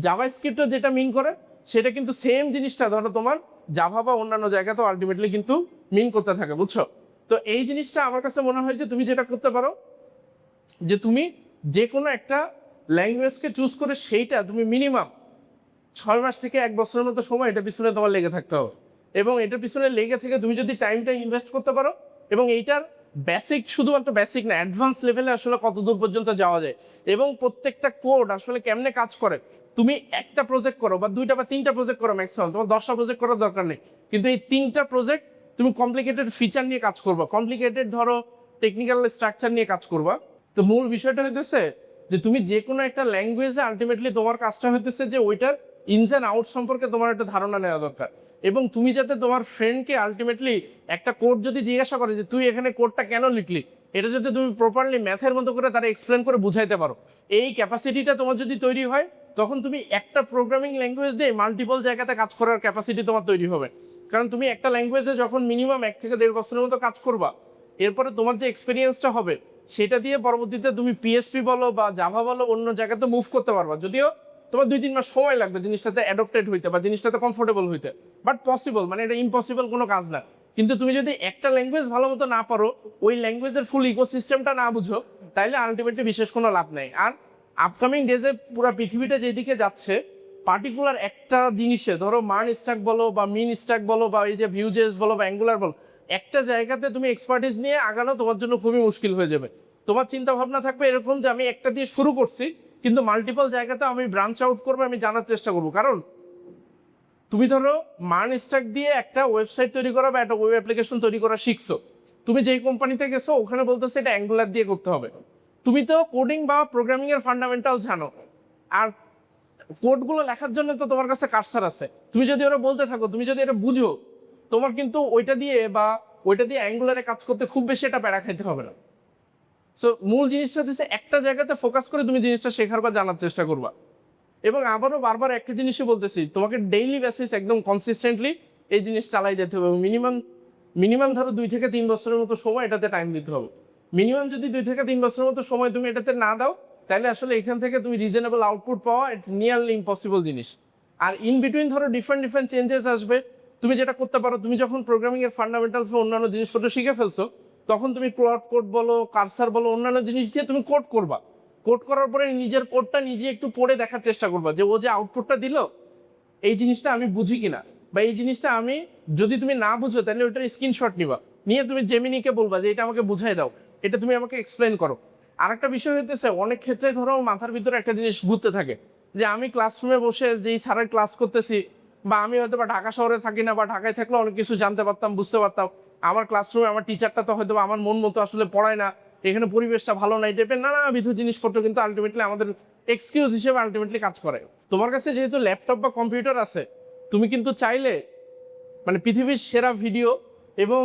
[SPEAKER 1] জাভা স্ক্রিপ্টে যেটা মিন করে সেটা কিন্তু সেম জিনিসটা ধরো তোমার জাভা বা অন্যান্য জায়গাতেও আলটিমেটলি কিন্তু মিন করতে থাকে, বুঝছো? তো এই জিনিসটা আমার কাছে মনে হয় যে তুমি যেটা করতে পারো যে তুমি যে কোনো একটা ল্যাঙ্গুয়েজকে চুজ করে সেইটা তুমি মিনিমাম 6 মাস থেকে 1 বছরের মতো সময় এটার পিছনে তোমার লেগে থাকতে হবে, এবং এটার পিছনে লেগে থেকে তুমি যদি টাইমটা ইনভেস্ট করতে পারো, এবং এইটার বেসিক শুধুমাত্র বেসিক না অ্যাডভান্স লেভেলে আসলে কত দূর পর্যন্ত যাওয়া যায় এবং প্রত্যেকটা কোড আসলে কেমনে কাজ করে, তুমি একটা প্রজেক্ট করো বা 2টা বা 3টা প্রজেক্ট করো, ম্যাক্সিমাম তোমার 10টা প্রজেক্ট করার দরকার নেই, কিন্তু এই 3টা প্রজেক্ট তুমি কমপ্লিকেটেড ফিচার নিয়ে কাজ করবা, কমপ্লিকেটেড ধরো টেকনিক্যাল স্ট্রাকচার নিয়ে কাজ করবা। তো মূল বিষয়টা হইতেছে যে তুমি যে কোনো একটা ল্যাঙ্গুয়েজে আলটিমেটলি তোমার কাজটা হইতেছে যে ওইটার ইনস অ্যান্ড আউট সম্পর্কে তোমার একটা ধারণা নেওয়া দরকার, এবং তুমি যাতে তোমার ফ্রেন্ডকে আলটিমেটলি একটা কোড যদি জিজ্ঞাসা করে যে তুই এখানে কোডটা কেন লিখলি, এটা যদি তুমি প্রপারলি ম্যাথের মতো করে তারা এক্সপ্লেন করে বুঝাইতে পারো, এই ক্যাপাসিটিটা তোমার যদি তৈরি হয় তখন তুমি একটা প্রোগ্রামিং ল্যাঙ্গুয়েজ দিয়ে মাল্টিপল জায়গাতে কাজ করার ক্যাপাসিটি তোমার তৈরি হবে। কারণ তুমি একটা ল্যাঙ্গুয়েজে যখন মিনিমাম 1 থেকে 1.5 বছরের মতো কাজ করবা, এরপরে তোমার যে এক্সপিরিয়েন্সটা হবে সেটা দিয়ে পরবর্তীতে তুমি পিএসপি বলো বা জাভা বলো অন্য জায়গাতে মুভ করতে পারবা। যদিও তোমার 2-3 মাস সময় লাগবে জিনিসটাতে অ্যাডপ্টেড হইতে বা জিনিসটাতে কমফোর্টেবল হইতে, বাট পসিবল, মানে এটা ইম্পসিবল কোনো কাজ না। কিন্তু তুমি যদি একটা ল্যাঙ্গুয়েজ ভালো মতো না পারো, ওই ল্যাঙ্গুয়েজের ফুল ইকোসিস্টেমটা না বুঝো, তাইলে আলটিমেটলি বিশেষ কোনো লাভ নেই। আর আপকামিং ডেজে পুরো পৃথিবীটা যেদিকে যাচ্ছে, পার্টিকুলার একটা জিনিসে ধরো মান স্ট্যাক বলো বা মিন স্ট্যাক বলো বা এই যে ভিউজেস বলো বা অ্যাঙ্গুলার বলো, একটা জায়গাতে তুমি এক্সপার্টিস নিয়ে আগানো তোমার জন্য খুবই মুশকিল হয়ে যাবে। তোমার চিন্তা ভাবনা থাকবে এরকম যে আমি একটা দিয়ে শুরু করছি, কিন্তু মাল্টিপল জায়গাতে আমি ব্রাঞ্চ আউট করবো, আমি জানার চেষ্টা করবো। কারণ তুমি ধরো মান স্ট্যাক দিয়ে একটা ওয়েবসাইট তৈরি করা বা একটা ওয়েব অ্যাপ্লিকেশন তৈরি করা শিখছো, তুমি যেই কোম্পানিতে গেছো ওখানে বলতেছে এটা অ্যাঙ্গুলার দিয়ে করতে হবে, তুমি তো কোডিং বা প্রোগ্রামিং এর ফান্ডামেন্টাল জানো, আর কোডগুলো লেখার জন্য তো তোমার কাছে কার্সার আছে। তুমি যদি ওরা বলতে থাকো, তুমি যদি এটা বুঝো, তোমার কিন্তু ওইটা দিয়ে অ্যাঙ্গুলারে কাজ করতে খুব বেশি এটা প্যারা খাইতে হবে না। সো মূল জিনিসটা হচ্ছে একটা জায়গাতে ফোকাস করে তুমি জিনিসটা শেখার বা জানার চেষ্টা করবা। এবং আবারও বারবার একটা জিনিসই বলতেছি, তোমাকে ডেইলি বেসিস একদম কনসিস্টেন্টলি এই জিনিস চালাই যেতে হবে। মিনিমাম ধরো 2 থেকে 3 বছরের মতো সময় এটাতে টাইম দিতে হবে। মিনিমাম যদি 2 থেকে 3 বছরের মতো সময় তুমি এটাতে না দাও, তাহলে আসলে এখান থেকে তুমি রিজনেবল আউটপুট পাওয়া ইট নিয়ারলি ইম্পসিবল জিনিস। আর ইন বিটুইন ধরো ডিফারেন্ট চেঞ্জেস আসবে। তুমি যেটা করতে পারো, তুমি যখন প্রোগ্রামিং এর ফান্ডামেন্টালস বা অন্যান্য জিনিসপত্র শিখে ফেলছো, তখন তুমি ক্লড কোড বলো, কার্সার বলো, অন্যান্য জিনিস দিয়ে তুমি কোড করবা। কোড করার পরে নিজের কোডটা নিজে একটু পড়ে দেখার চেষ্টা করবা যে ও যে আউটপুটটা দিল এই জিনিসটা আমি বুঝি কিনা, বা এই জিনিসটা আমি যদি তুমি না বুঝো তাহলে ওইটার স্ক্রিনশট নিবা, নিয়ে তুমি জেমিনিকে বলবা যে এটা আমাকে বুঝাই দাও, এটা তুমি আমাকে এক্সপ্লেন করো। আরেকটা বিষয় হইতেছে, অনেক ক্ষেত্রে ধরো মাথার ভিতরে একটা জিনিস ঘুরতে থাকে যে আমি ক্লাসরুমে বসে যেই স্যারের ক্লাস করতেছি, বা আমি হয়তো বা ঢাকা শহরে থাকি না, বা ঢাকায় থাকলে অনেক কিছু জানতে পারতাম, বুঝতে পারতাম, আমার ক্লাসরুমে আমার টিচারটা তো হয়তো আমার মন মতো আসলে পড়ায় না, এখানে পরিবেশটা ভালো নাই, টাইপের নানাবিধ জিনিসপত্র কিন্তু আলটিমেটলি আমাদের এক্সকিউজ হিসেবে আলটিমেটলি কাজ করে। তোমার কাছে যেহেতু ল্যাপটপ বা কম্পিউটার আছে, তুমি কিন্তু চাইলে মানে পৃথিবীর সেরা ভিডিও এবং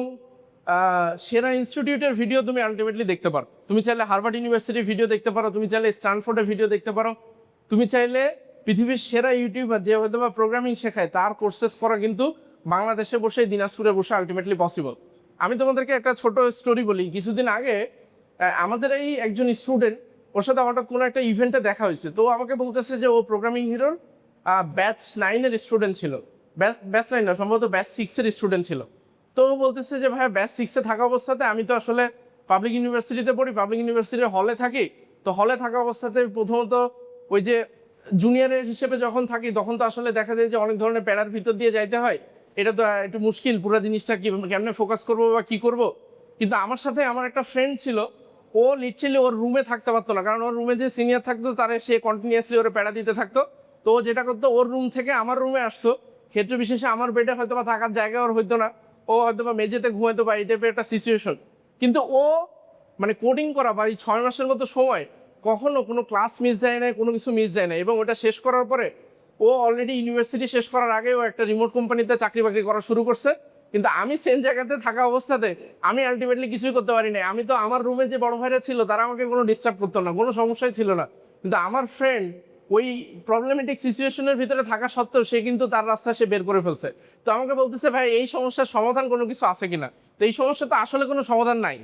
[SPEAKER 1] সেরা ইনস্টিটিউটের ভিডিও তুমি আলটিমেটলি দেখতে পারো। তুমি চাইলে হার্ভার্ড ইউনিভার্সিটির ভিডিও দেখতে পারো, তুমি চাইলে স্ট্যানফোর্ডের ভিডিও দেখতে পারো, তুমি চাইলে পৃথিবীর সেরা ইউটিউবার যে হয়তো বা প্রোগ্রামিং শেখায় তার কোর্সেস করা কিন্তু বাংলাদেশে বসে, দিনাজপুরে বসে আলটিমেটলি পসিবল। আমি তোমাদেরকে একটা ছোট স্টোরি বলি। কিছুদিন আগে আমাদের এই একজন স্টুডেন্ট, ওর সাথে হঠাৎ কোনো একটা ইভেন্টে দেখা হয়েছে, তো আমাকে বলতেছে যে ও প্রোগ্রামিং হিরোর ব্যাচ 9-এর স্টুডেন্ট ছিল, ব্যাচ 9 না, সম্ভবত ব্যাচ 6-এর স্টুডেন্ট ছিল। তো বলতেছে যে ভাই ব্যাচ 6-এ থাকা অবস্থাতে আমি তো আসলে পাবলিক ইউনিভার্সিটিতে পড়ি, পাবলিক ইউনিভার্সিটির হলে থাকি, তো হলে থাকা অবস্থাতে প্রথমত ওই যে জুনিয়রের হিসেবে যখন থাকি তখন তো আসলে দেখা যায় যে অনেক ধরনের প্যারার ভিতর দিয়ে যাইতে হয়, এটা তো একটু মুশকিল, পুরো জিনিসটা কেমনে ফোকাস করবো বা কী করবো। কিন্তু আমার সাথে আমার একটা ফ্রেন্ড ছিল, ও লিটারালি ওর রুমে থাকতে পারতো না, কারণ ওর রুমে যে সিনিয়র থাকতো তারে সে কন্টিনিউয়াসলি ওর প্যারা দিতে থাকতো। তো ও যেটা করতো, ওর রুম থেকে আমার রুমে আসতো, ক্ষেত্র বিশেষে আমার বেডে হয়তো বা থাকার জায়গা ওর হইতো না, ও হয়তো বা মেঝেতে ঘুমাইতো বা এই টাইপের একটা সিচুয়েশন। কিন্তু ও মানে কোডিং করা বা এই 6 মাসের মতো সময় কখনো কোনো ক্লাস মিস দেয় না, কোনো কিছু মিস দেয় না, এবং ওটা শেষ করার পরে ও অলরেডি ইউনিভার্সিটি শেষ করার আগে ও একটা রিমোট কোম্পানিতে চাকরি বাকরি করা শুরু করছে। কিন্তু আমি সেম জায়গাতে থাকা অবস্থাতে আমি আলটিমেটলি কিছুই করতে পারি না। আমি তো আমার রুমে যে বড় ভাইরা ছিল তারা আমাকে কোনো ডিস্টার্ব করতো না, কোনো সমস্যাই ছিল না, কিন্তু আমার ফ্রেন্ড ওই প্রবলেমেটিক সিচুয়েশনের ভিতরে থাকা সত্ত্বেও সে কিন্তু তার রাস্তা সে বের করে ফেলছে। তো আমাকে বলতেছে ভাই এই সমস্যার সমাধান কোনো কিছু আছে কিনা। তো এই সমস্যা তো আসলে কোনো সমাধান নাই,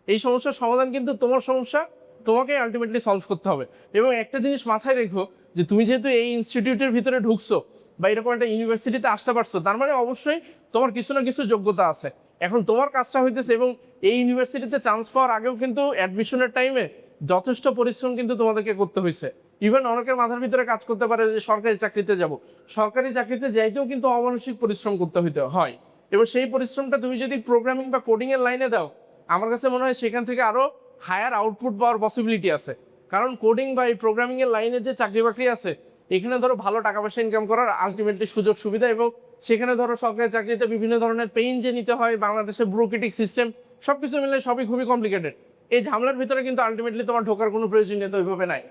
[SPEAKER 1] এই সমস্যার সমাধান কিন্তু তোমার সমস্যা, তোমাকে আলটিমেটলি সলভ করতে হবে। এবং একটা জিনিস মাথায় রেখো যে তুমি যেহেতু এই ইনস্টিটিউটের ভিতরে ঢুকছো বা এরকম একটা ইউনিভার্সিটিতে আসতে পারছো, তার মানে অবশ্যই তোমার কিছু না কিছু যোগ্যতা আছে। এখন তোমার কাজটা হইতেছে, এবং এই ইউনিভার্সিটিতে চান্স পাওয়ার আগেও কিন্তু অ্যাডমিশনের টাইমে যথেষ্ট পরিশ্রম কিন্তু তোমাদেরকে করতে হয়েছে। ইভেন অনেকের মাথার ভিতরে কাজ করতে পারে যে সরকারি চাকরিতে যাব, সরকারি চাকরিতে যাইতেও কিন্তু অমানসিক পরিশ্রম করতে হইতে হয়, এবং সেই পরিশ্রমটা তুমি যদি প্রোগ্রামিং বা কোডিংয়ের লাইনে দাও, আমার কাছে মনে হয় সেখান থেকে আরও হায়ার আউটপুট পাওয়ার পসিবিলিটি আছে। কারণ কোডিং বা এই প্রোগ্রামিংয়ের লাইনের যে চাকরি বাকরি আছে, এখানে ধরো ভালো টাকা পয়সা ইনকাম করার আলটিমেটলি সুযোগ সুবিধা, এবং সেখানে ধরো সরকারি চাকরিতে বিভিন্ন ধরনের পেইন যে নিতে হয়, বাংলাদেশের ব্যুরোক্রেটিক সিস্টেম সব কিছু মিলে সবই খুবই কমপ্লিকেটেড। এই ঝামেলার ভিতরে কিন্তু আলটিমেটলি তোমার ঢোকার কোনো প্রয়োজনীয়তা ওইভাবে নাই।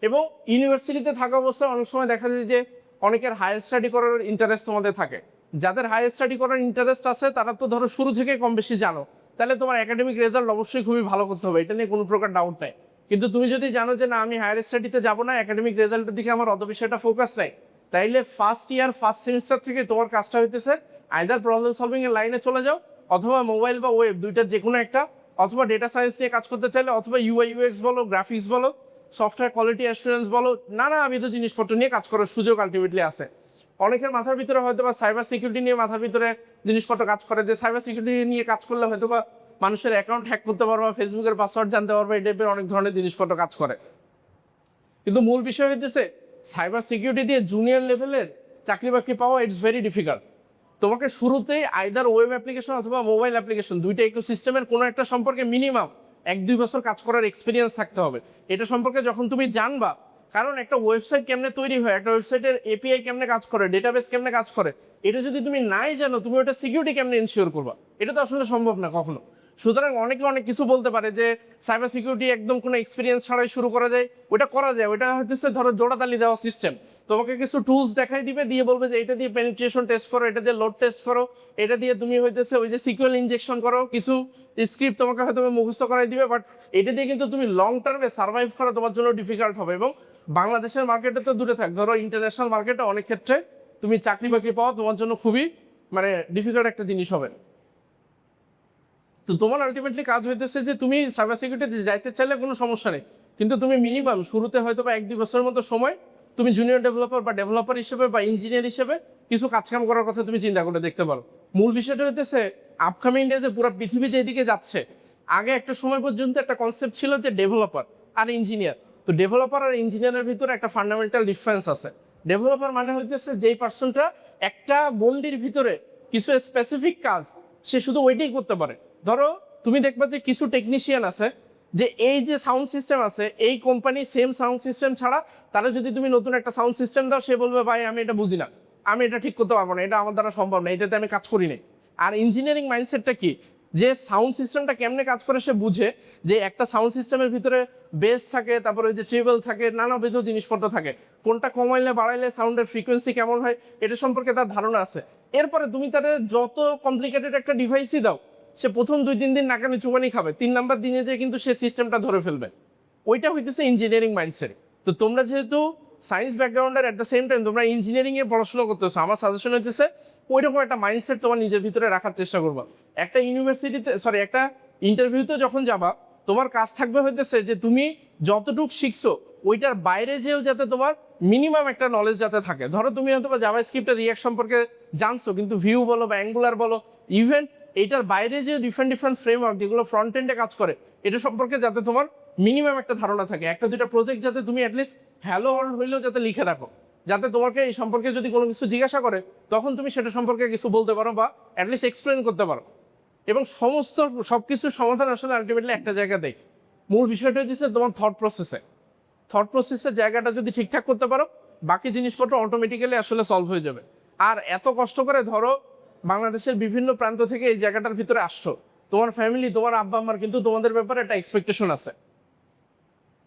[SPEAKER 1] এবং ইউনিভার্সিটিতে থাকা অবস্থায় অনেক সময় দেখা যায় যে অনেকের হায়ার স্টাডি করার ইন্টারেস্ট তোমাদের থাকে। যাদের হায়ার স্টাডি করার ইন্টারেস্ট আছে তারা তো ধরো শুরু থেকে কম বেশি জানো, তাহলে তোমার একাডেমিক রেজাল্ট অবশ্যই খুবই ভালো করতে হবে, এটা নিয়ে কোনো প্রকার ডাউট নাই। কিন্তু তুমি যদি জানো যে না আমি হায়ার স্টাডিতে যাবো না, একাডেমিক রেজাল্টের দিকে আমার অত বেশি একটা ফোকাস নাই, তাইলে ফার্স্ট ইয়ার ফার্স্ট সেমিস্টার থেকে তোমার কাজটা হইতেছে আইদার প্রবলেম সলভিং এর লাইনে চলে যাও, অথবা মোবাইল বা ওয়েব দুইটার যে কোনো একটা, অথবা ডেটা সায়েন্স নিয়ে কাজ করতে চাইলে, অথবা ইউআই ইউএক্স বলো, গ্রাফিক্স বলো, সফটওয়্যার কোয়ালিটি অ্যাসুরেন্স বলো, নানাবিধ জিনিসপত্র নিয়ে কাজ করার সুযোগ আলটিমেটলি আছে। অনেকের মাথার ভিতরে হয়তো বা সাইবার সিকিউরিটি নিয়ে মাথার ভিতরে জিনিসপত্র কাজ করে, যে সাইবার সিকিউরিটি নিয়ে কাজ করলে হয়তো বা মানুষের অ্যাকাউন্ট হ্যাক করতে পারবা, ফেসবুকের পাসওয়ার্ড জানতে পারবা, এই টাইপের অনেক ধরনের জিনিসপত্র কাজ করে। কিন্তু মূল বিষয় হইতেছে সাইবার সিকিউরিটি দিয়ে জুনিয়র লেভেলের চাকরি বাকরি পাওয়া ইটস ভেরি ডিফিকাল্ট। তোমাকে শুরুতেই আইদার ওয়েব অ্যাপ্লিকেশন অথবা মোবাইল অ্যাপ্লিকেশন দুইটা ইকোসিস্টেমের কোনো একটা সম্পর্কে মিনিমাম 1-2 বছর কাজ করার এক্সপিরিয়েন্স থাকতে হবে। এটা সম্পর্কে যখন তুমি জানবা, কারণ একটা ওয়েবসাইট কেমনে তৈরি হয়, একটা ওয়েবসাইটের এপিআই কেমনে কাজ করে, ডেটাবেস কেমনে কাজ করে, এটা যদি তুমি নাই জানো, তুমি ওটা সিকিউরিটি কেমনে ইনশিওর করবা? এটা তো আসলে সম্ভব না কখনো। সুতরাং অনেকে অনেক কিছু বলতে পারে যে সাইবার সিকিউরিটি একদম কোনো এক্সপিরিয়েন্স ছাড়াই শুরু করা যায়, ওটা করা যায়। ওটা হচ্ছে ধরো জোড়াতালি দেওয়া সিস্টেম, তোমাকে কিছু টুলস দেখাই দিবে, দিয়ে বলবে যে এটা দিয়ে পেনিট্রেশন টেস্ট করো, এটা দিয়ে লোড টেস্ট করো, এটা দিয়ে তুমি হইতেছে ওই যে সিকিউর ইনজেকশন করো, কিছু স্ক্রিপ্ট তোমাকে হয়তো মুখস্থ করাই দিবে, বাট এটা দিয়ে কিন্তু তুমি লং টার্মে সার্ভাইভ করা তোমার জন্য ডিফিকাল্ট হবে। এবং বাংলাদেশের মার্কেটে তো দূরে থাক, ধরো ইন্টারন্যাশনাল মার্কেটে অনেক ক্ষেত্রে তুমি চাকরি বাকরি পাওয়া তোমার জন্য খুবই ডিফিকাল্ট একটা জিনিস হবে। তো তোমার আলটিমেটলি কাজ হইতেছে যে তুমি সাইবার সিকিউরিটিতে যাইতে চাইলে কোনো সমস্যা নেই, কিন্তু তুমি মিনিমাম শুরুতে হয়তো বা 1-2 বছরের মতো সময় তুমি জুনিয়র ডেভেলপার বা ডেভেলপার হিসেবে বা ইঞ্জিনিয়ার হিসেবে কিছু কাজকাম করার কথা তুমি চিন্তা করে দেখতে পারো। মূল বিষয়টা হইতেছে আপকামিং ডেজে পুরো পৃথিবী যেদিকে যাচ্ছে, আগে একটা সময় পর্যন্ত একটা কনসেপ্ট ছিল যে ডেভেলপার আর ইঞ্জিনিয়ার। তো ডেভেলপার আর ইঞ্জিনিয়ারের ভিতরে একটা ফান্ডামেন্টাল ডিফারেন্স আছে। ডেভেলপার মানে হইতেছে যেই পার্সনটা একটা গন্ডির ভিতরে কিছু স্পেসিফিক কাজ সে শুধু ওইটাই করতে পারে। ধরো তুমি দেখবা যে কিছু টেকনিশিয়ান আছে যে এই যে সাউন্ড সিস্টেম আছে, এই কোম্পানি সেম সাউন্ড সিস্টেম ছাড়া তারা যদি তুমি নতুন একটা সাউন্ড সিস্টেম দাও, সে বলবে ভাই আমি এটা বুঝি না, আমি এটা ঠিক করতে পারবো না, এটা আমার দ্বারা সম্ভব না, এটাতে আমি কাজ করি নাই। আর ইঞ্জিনিয়ারিং মাইন্ডসেটটা কি, যে সাউন্ড সিস্টেমটা কেমনে কাজ করে সে বুঝে, যে একটা সাউন্ড সিস্টেমের ভিতরে বেস থাকে, তারপরে ওই যে ট্রিবল থাকে, নানাবিধ জিনিসপত্র থাকে, কোনটা কমাইলে বাড়াইলে সাউন্ডের ফ্রিকোয়েন্সি কেমন হয় এটা সম্পর্কে তার ধারণা আছে। এরপরে তুমি তাদের যত কমপ্লিকেটেড একটা ডিভাইসই দাও, সে প্রথম 2-3 দিন নাকানি চুবানি খাবে, 3 নাম্বার দিনে যে কিন্তু সে সিস্টেমটা ধরে ফেলবে। ওইটা হইতেছে ইঞ্জিনিয়ারিং মাইন্ডসেট। তো তোমরা যেহেতু সায়েন্স ব্যাকগ্রাউন্ডের অ্যাট দ্য সেম টাইম তোমরা ইঞ্জিনিয়ারিংয়ে পড়াশোনা করতেছো, আমার সাজেশন হইতেছে ওইরকম একটা মাইন্ডসেট তোমার নিজের ভিতরে রাখার চেষ্টা করবা। একটা একটা ইন্টারভিউতে যখন যাবা, তোমার কাজ থাকবে হইতেছে যে তুমি যতটুকু শিখছো ওইটার বাইরে যেও যাতে তোমার মিনিমাম একটা নলেজ যাতে থাকে। ধরো তুমি হয়তো বা জাভাস্ক্রিপ্টের রিঅ্যাক্ট সম্পর্কে জানছো, কিন্তু ভিউ বলো বা অ্যাঙ্গুলার বলো, ইভেন এইটার বাইরে যে ডিফারেন্ট ফ্রেমওয়ার্ক যেগুলো ফ্রন্ট এন্ডে কাজ করে, এটা সম্পর্কে যাতে তোমার মিনিমাম একটা ধারণা থাকে। 1-2টা প্রজেক্ট যাতে তুমি অ্যাটলিস্ট হ্যালো ওয়ার্ল্ড হইলেও যাতে লিখে রাখো, যাতে তোমাকে এই সম্পর্কে যদি কোনো কিছু জিজ্ঞাসা করে তখন তুমি সেটা সম্পর্কে কিছু বলতে পারো বা অ্যাটলিস্ট এক্সপ্লেন করতে পারো। এবং সব কিছুর সমাধান আসলে আলটিমেটলি একটা জায়গাতেই। মূল বিষয়টা হচ্ছে তোমার থট প্রসেসের জায়গাটা যদি ঠিকঠাক করতে পারো, বাকি জিনিসপত্র অটোমেটিক্যালি আসলে সলভ হয়ে যাবে। আর এত কষ্ট করে ধরো বাংলাদেশের বিভিন্ন প্রান্ত থেকে এই জায়গাটার ভিতরে আসছো, তোমার ফ্যামিলি, তোমার আব্বা আম্মার কিন্তু তোমাদের ব্যাপারে একটা এক্সপেকটেশন আছে।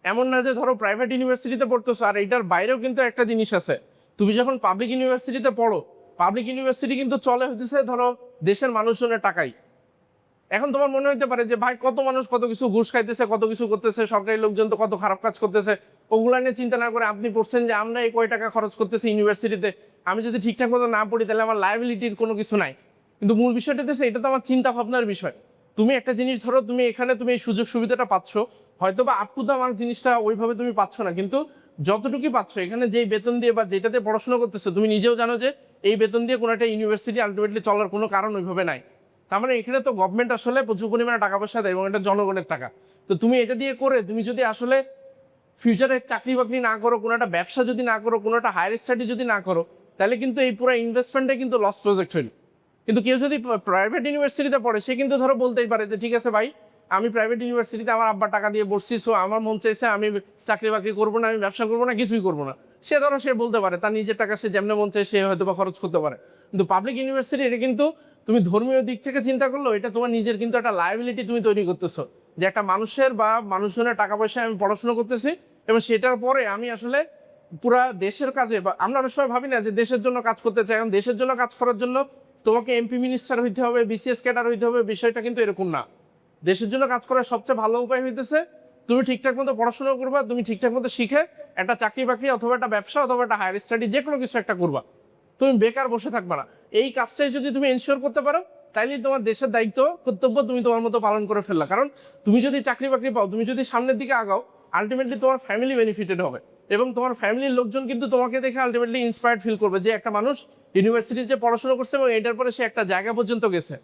[SPEAKER 1] এমন না যে ধরো প্রাইভেট ইউনিভার্সিটিতে পড়তেছো, আর এইটার বাইরেও কিন্তু একটা জিনিস আছে, তুমি যখন পাবলিক ইউনিভার্সিটিতে পড়ো, পাবলিক ইউনিভার্সিটি কিন্তু চলে হইতেছে ধরো দেশের মানুষজনের টাকাই। এখন তোমার মনে হইতে পারে যে ভাই কত মানুষ কত কিছু ঘুষ খাইতেছে, কত কিছু করতেছে, সরকারি লোকজন তো কত খারাপ কাজ করতেছে, ওগুলা নিয়ে চিন্তা না করে আপনি পড়ছেন যে আমরা এই কয় টাকা খরচ করতেছি ইউনিভার্সিটিতে, আমি যদি ঠিকঠাক মতো না পড়ি তাহলে আমার লায়াবিলিটির কোনো কিছু নাই। কিন্তু মূল বিষয়টা হচ্ছে এটা তো আমার চিন্তা ভাবনার বিষয়। তুমি একটা জিনিস ধরো, তুমি এখানে তুমি এই সুযোগ সুবিধাটা পাচ্ছ, হয়তো বা আপ টু দ্য মার্ক জিনিসটা ওইভাবে তুমি পাচ্ছ না, কিন্তু যতটুকুই পাচ্ছ এখানে যেই বেতন দিয়ে বা যেটাতে পড়াশোনা করতেছো, তুমি নিজেও জানো যে এই বেতন দিয়ে কোনো একটা ইউনিভার্সিটি আলটিমেটলি চলার কোনো কারণ ওইভাবে নাই। তার মানে এখানে তো গভর্নমেন্ট আসলে প্রচুর পরিমাণে টাকা পয়সা দেয় এবং এটা জনগণের টাকা। তো তুমি এটা দিয়ে করে তুমি যদি আসলে ফিউচারে চাকরি বাকরি না করো, কোনো একটা ব্যবসা যদি না করো, কোনো একটা হায়ার স্টাডি যদি না করো, তাহলে কিন্তু এই পুরো ইনভেস্টমেন্টে কিন্তু লস প্রজেক্ট হইল। কিন্তু কেউ যদি প্রাইভেট ইউনিভার্সিটিতে পড়ে, সে কিন্তু ধরো বলতেই পারে যে ঠিক আছে ভাই, আমি প্রাইভেট ইউনিভার্সিটিতে আমার আব্বা টাকা দিয়ে পড়ছি, সো আমার মন চাইছে আমি চাকরি বাকরি করবো না, আমি ব্যবসা করবো না, কিছুই করবো না। সে ধরো সে বলতে পারে, তার নিজের টাকা সে যেমন মন চায় সে হয়তো বা খরচ করতে পারে। কিন্তু পাবলিক ইউনিভার্সিটি এটা কিন্তু তুমি ধর্মীয় দিক থেকে চিন্তা করলো, এটা তোমার নিজের কিন্তু একটা লায়াবিলিটি তুমি তৈরি করতেছো, যে একটা মানুষের বা মানুষজনের টাকা পয়সায় আমি পড়াশোনা করতেছি এবং সেটার পরে আমি আসলে পুরা দেশের কাজে, বা আমরা অনেক সময় ভাবি না যে দেশের জন্য কাজ করতে চাই, এখন দেশের জন্য কাজ করার জন্য তোমাকে এমপি মিনিস্টার হইতে হবে, বিসিএস ক্যাডার হইতে হবে, বিষয়টা কিন্তু এরকম না। দেশের জন্য কাজ করার সবচেয়ে ভালো উপায় হইতেছে তুমি ঠিকঠাক মতো পড়াশোনা করবা, তুমি ঠিকঠাক মতো শিখে একটা চাকরি বাকরি অথবা একটা ব্যবসা অথবা একটা হায়ার স্টাডি যে কোনো কিছু একটা করবা, তুমি বেকার বসে থাকবা না। এই কাজটাই যদি তুমি এনশিওর করতে পারো, তাইলে তোমার দেশের দায়িত্ব কর্তব্য তুমি তোমার মতো পালন করে ফেললা। কারণ তুমি যদি চাকরি বাকরি পাও, তুমি যদি সামনের দিকে আগাও, আলটিমেটলি তোমার ফ্যামিলি বেনিফিটেড হবে এবং তোমার ফ্যামিলির লোকজন কিন্তু তোমাকে দেখে আলটিমেটলি ইন্সপায়ার্ড ফিল করবে যে একটা মানুষ ইউনিভার্সিটিতে পড়াশোনা করছে এবং এটার পরে সে একটা জায়গা পর্যন্ত গেছে।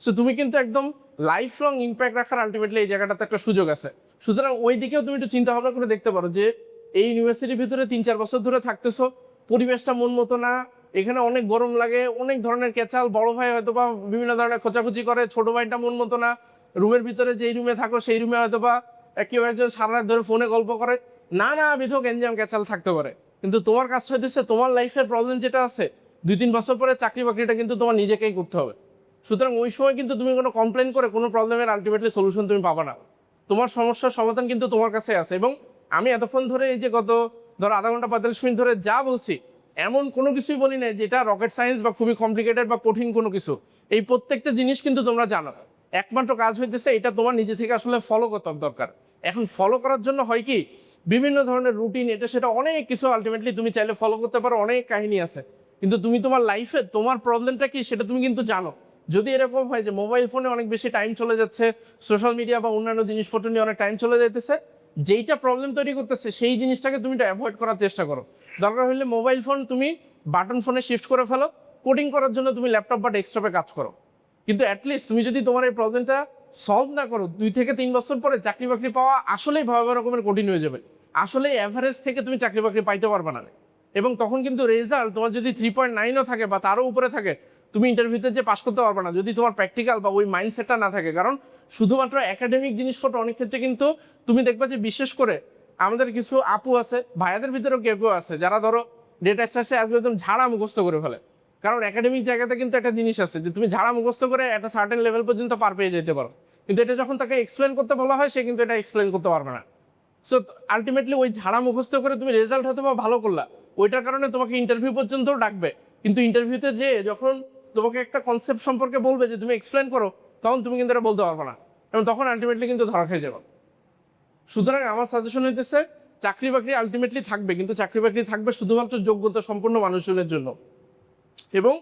[SPEAKER 1] সো তুমি কিন্তু একদম লাইফ লং ইম্প্যাক্ট রাখার আলটিমেটলি এই জায়গাটাতে একটা সুযোগ আছে। সুতরাং ওই দিকেও তুমি একটু চিন্তা ভাবনা করে দেখতে পারো যে এই ইউনিভার্সিটির ভিতরে 3-4 বছর ধরে থাকতেছো, পরিবেশটা মন মতো না, এখানে অনেক গরম লাগে, অনেক ধরনের কেচাল, বড় ভাই হয়তো বা বিভিন্ন ধরনের খোঁচাখুচি করে, ছোট ভাইটা মন মতো না, রুমের ভিতরে যেই রুমে থাকো সেই রুমে হয়তো বা কেউ একজন সারা রাত ধরে ফোনে গল্প করে, না বিধক এনজাম কেচাল থাকতে পারে। কিন্তু তোমার কাজটা হইতেছে তোমার লাইফের প্রবলেম যেটা আছে 2-3 বছর পরে চাকরি বাকরিটা কিন্তু তোমার নিজেকেই করতে হবে। সুতরাং ওই সময় কিন্তু তুমি কোনো কমপ্লেন করে কোনো প্রবলেমের আলটিমেটলি সলিউশন তুমি পাবা না। তোমার সমস্যার সমাধান কিন্তু তোমার কাছে আছে। এবং আমি এতক্ষণ ধরে এই যে গত ধরো আধা ঘন্টা 45 মিনিট ধরে যা বলছি, এমন কোনো কিছুই বলি না যেটা রকেট সায়েন্স বা খুবই কমপ্লিকেটেড বা কঠিন কোনো কিছু। এই প্রত্যেকটা জিনিস কিন্তু তোমরা জানো। একমাত্র কাজ হইতেছে এটা তোমার নিজে থেকে আসলে ফলো করতে দরকার। এখন ফলো করার জন্য হয় কি, বিভিন্ন ধরনের রুটিন, এটা সেটা অনেক কিছু আলটিমেটলি তুমি চাইলে ফলো করতে পারো, অনেক কাহিনী আছে। কিন্তু তুমি তোমার লাইফে তোমার প্রবলেমটা কি সেটা তুমি কিন্তু জানো। যদি এরকম হয় যে মোবাইল ফোনে অনেক বেশি টাইম চলে যাচ্ছে, সোশ্যাল মিডিয়া বা অন্যান্য জিনিসপত্র নিয়ে অনেক টাইম চলে যাইতেছে, যেইটা প্রবলেম তৈরি করতেছে সেই জিনিসটাকে তুমি অ্যাভয়েড করার চেষ্টা করো। দরকার হলে মোবাইল ফোন তুমি বাটন ফোনে শিফট করে ফেলো, কোডিং করার জন্য তুমি ল্যাপটপ বা ডেস্কটপে কাজ করো। কিন্তু অ্যাটলিস্ট তুমি যদি তোমার এই প্রবলেমটা সলভ না করো, 2 থেকে 3 বছর পরে চাকরি বাকরি পাওয়া আসলেই ভয়াবহ রকমের কঠিন হয়ে যাবে। আসলে অ্যাভারেজ থেকে তুমি চাকরি বাকরি পাইতে পারবে না। এবং তখন কিন্তু রেজাল্ট তোমার যদি 3.9ও থাকে বা তারও উপরে থাকে, তুমি ইন্টারভিউতে যে পাস করতে পারবে না যদি তোমার প্র্যাকটিক্যাল বা ওই মাইন্ডসেটটা না থাকে। কারণ শুধুমাত্র একাডেমিক জিনিসপত্র অনেক ক্ষেত্রে কিন্তু তুমি দেখবা যে বিশেষ করে আমাদের কিছু আপু আছে, ভাইয়াদের ভিতরেও কেউ কেউ আছে যারা ধরো ডেটা স্ট্রাকচার একদম ঝাড়া মুখস্থ করে ফেলে। কারণ একাডেমিক জায়গাতে কিন্তু একটা জিনিস আছে যে তুমি ঝাড়া মুখস্থ করে একটা সার্টেন লেভেল পর্যন্ত পার পেয়ে যেতে পারো, কিন্তু এটা যখন তাকে এক্সপ্লেন করতে বলা হয় সে কিন্তু এটা এক্সপ্লেন করতে পারবে না। সো আলটিমেটলি ওই ঝাড়া মুখস্থ করে তুমি রেজাল্ট হয়তো বা ভালো করলা, ওইটার কারণে তোমাকে ইন্টারভিউ পর্যন্তও ডাকবে, কিন্তু ইন্টারভিউতে যে যখন তোমাকে একটা কনসেপ্ট সম্পর্কে বলবে যে তুমি এক্সপ্লেন করো, তখন তুমি কিন্তু এটা বলতে পারবে না এবং তখন আলটিমেটলি কিন্তু ধরা খেয়ে যাবে। সুতরাং আমার সাজেশন হইতেছে চাকরি বাকরি আলটিমেটলি থাকবে, কিন্তু চাকরি বাকরি থাকবে শুধুমাত্র যোগ্যতা সম্পন্ন মানুষজনের জন্য। এবং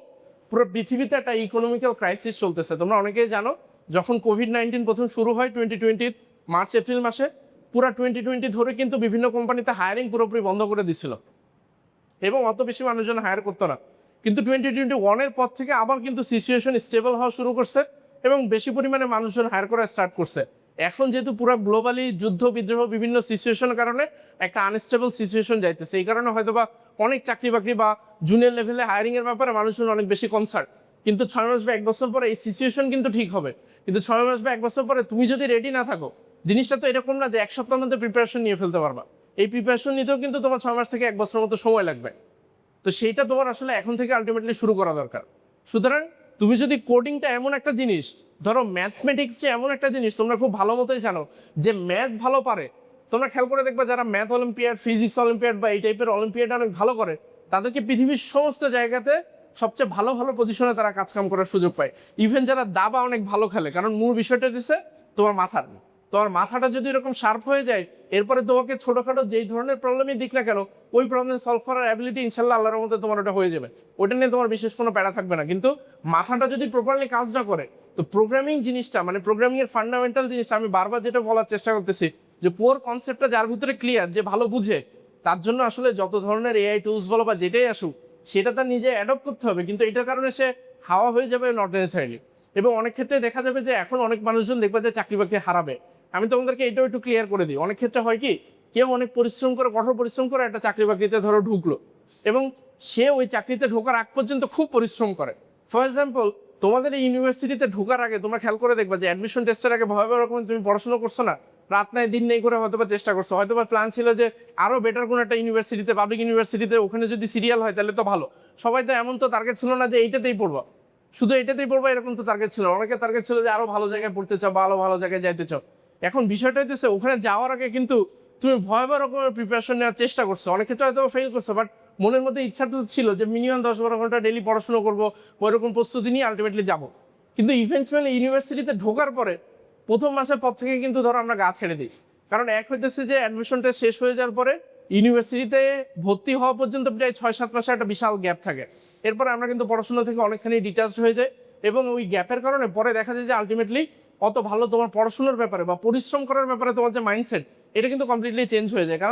[SPEAKER 1] পুরো পৃথিবীতে একটা ইকোনমিক্যাল ক্রাইসিস চলতেছে। তোমরা অনেকেই জানো, যখন কোভিড-19 প্রথম শুরু হয় 2020 মার্চ এপ্রিল মাসে, পুরো 2020 ধরে কিন্তু বিভিন্ন কোম্পানিতে হায়ারিং পুরোপুরি বন্ধ করে দিচ্ছিল এবং অত বেশি মানুষজন হায়ার করতো না। কিন্তু 2021-এর পর থেকে আবার কিন্তু সিচুয়েশন স্টেবল হওয়া শুরু করছে এবং বেশি পরিমাণে মানুষজন হায়ার করা স্টার্ট করছে। এখন যেহেতু পুরো গ্লোবালি যুদ্ধ বিদ্রোহ বিভিন্ন সিচুয়েশনের কারণে একটা আনস্টেবল সিচুয়েশন যাইতেছে, এই কারণে হয়তো বা অনেক চাকরি বাকরি বা জুনিয়র লেভেলে হায়ারিংয়ের ব্যাপারে মানুষজন অনেক বেশি কনসার্ন। কিন্তু 6 মাস বা 1 বছর পরে এই সিচুয়েশন কিন্তু ঠিক হবে। কিন্তু 6 মাস বা 1 বছর পরে তুমি যদি রেডি না থাকো, জিনিসটা তো এরকম না যে 1 সপ্তাহের মধ্যে প্রিপারেশন নিয়ে ফেলতে পারবা। এই প্রিপারেশন নিতেও কিন্তু তোমার 6 মাস থেকে 1 বছরের মতো সময় লাগবে। তো সেইটা তোমার আসলে এখন থেকে আলটিমেটলি শুরু করা দরকার। সুতরাং তুমি যদি কোডিংটা এমন একটা জিনিস, ধরো ম্যাথমেটিক্স যে এমন একটা জিনিস তোমরা খুব ভালো মতোই জানো যে ম্যাথ ভালো পারে, তোমরা খেয়াল করে দেখবা যারা ম্যাথ অলিম্পিয়াড, ফিজিক্স অলিম্পিয়াড বা এই টাইপের অলিম্পিয়াড অনেক ভালো করে, তাদেরকে পৃথিবীর সমস্ত জায়গাতে সবচেয়ে ভালো ভালো পজিশনে তারা কাজকাম করার সুযোগ পায়। ইভেন যারা দাবা অনেক ভালো খেলে, কারণ মূল বিষয়টা হচ্ছে তোমার মাথাটা যদি এরকম শার্প হয়ে যায়, এরপরে তোমাকে ছোটোখাটো যেই ধরনের প্রবলেমই দিক না কেন, ওই প্রবলেম সলভ করার অ্যাবিলিটি ইনশাল্লাহ আল্লাহর মধ্যে তোমার ওটা হয়ে যাবে। ওটা নিয়ে তোমার বিশেষ কোনো প্যারা থাকবে না। কিন্তু মাথাটা যদি প্রপারলি কাজ না করে, তো প্রোগ্রামিং জিনিসটা মানে প্রোগ্রামিংয়ের ফান্ডামেন্টাল জিনিসটা আমি বারবার যেটা বলার চেষ্টা করতেছি যে পুরো কনসেপ্টটা যার ভিতরে ক্লিয়ার, যে ভালো বুঝে, তার জন্য আসলে যত ধরনের এআই টুলস বলো বা যেটাই আসুক সেটা তার নিজে অ্যাডপ্ট করতে হবে। কিন্তু এটার কারণে সে হাওয়া হয়ে যাবে নট নেসেসারিলি। এবং অনেক ক্ষেত্রে দেখা যাবে যে এখন অনেক মানুষজন দেখবে যে চাকরি বাকরি হারাবে। আমি তোমাদেরকে এটাও একটু ক্লিয়ার করে দিই, অনেক ক্ষেত্রে হয় কি, কেউ অনেক পরিশ্রম করে, কঠোর পরিশ্রম করে একটা চাকরি বাকরিতে ধরো ঢুকলো এবং সে ওই চাকরিতে ঢোকার আগ পর্যন্ত খুব পরিশ্রম করে। ফর এক্সাম্পল, তোমাদের এই ইউনিভার্সিটিতে ঢোকার আগে তোমরা খেয়াল করে দেখবা যে অ্যাডমিশন টেস্টের আগে ভয়াবহ রকম তুমি পড়াশোনা করছো না, রাত নাই দিন নেই করে হয়তো বা চেষ্টা করছো, হয়তো বা প্ল্যান ছিল যে আরও বেটার কোনো একটা ইউনিভার্সিটিতে, পাবলিক ইউনিভার্সিটিতে, ওখানে যদি সিরিয়াল হয় তাহলে তো ভালো। সবাই তো এমন তো টার্গেট ছিল না যে এইটাতেই পড়বা, শুধু এটাতেই পড়বা, এরকম তো টার্গেট ছিল। অনেকে টার্গেট ছিল যে আরো ভালো জায়গায় পড়তে চাও, ভালো ভালো জায়গায় যাইতে চাও। এখন বিষয়টা হইতেছে ওখানে যাওয়ার আগে কিন্তু তুমি ভয়াবহ রকমের প্রিপারেশন নেওয়ার চেষ্টা করছো, অনেক ক্ষেত্রে হয়তো ফেল করছো, বাট মনের মধ্যে ইচ্ছা তো ছিল যে মিনিমাম 10-12 ঘন্টা ডেলি পড়াশোনা করবো, ওইরকম প্রস্তুতি নিয়ে আলটিমেটলি যাবো। কিন্তু ইভেন্চুয়ালি ইউনিভার্সিটিতে ঢোকার পরে প্রথম মাসের পর থেকে কিন্তু ধরো আমরা গা ছেড়ে দিই। কারণ এক হইতেছে যে অ্যাডমিশন টেস্ট শেষ হয়ে যাওয়ার পরে ইউনিভার্সিটিতে ভর্তি হওয়া পর্যন্ত প্রায় 6-7 মাসের একটা বিশাল গ্যাপ থাকে। এরপরে আমরা কিন্তু পড়াশোনা থেকে অনেকখানি ডিটাচড হয়ে যাই এবং ওই গ্যাপের কারণে পরে দেখা যায় যে আলটিমেটলি অত ভালো তোমার পড়াশোনার ব্যাপারে বা পরিশ্রম করার ব্যাপারে তোমার যে মাইন্ডসেট এটা কিন্তু কমপ্লিটলি চেঞ্জ হয়ে যায়। কারণ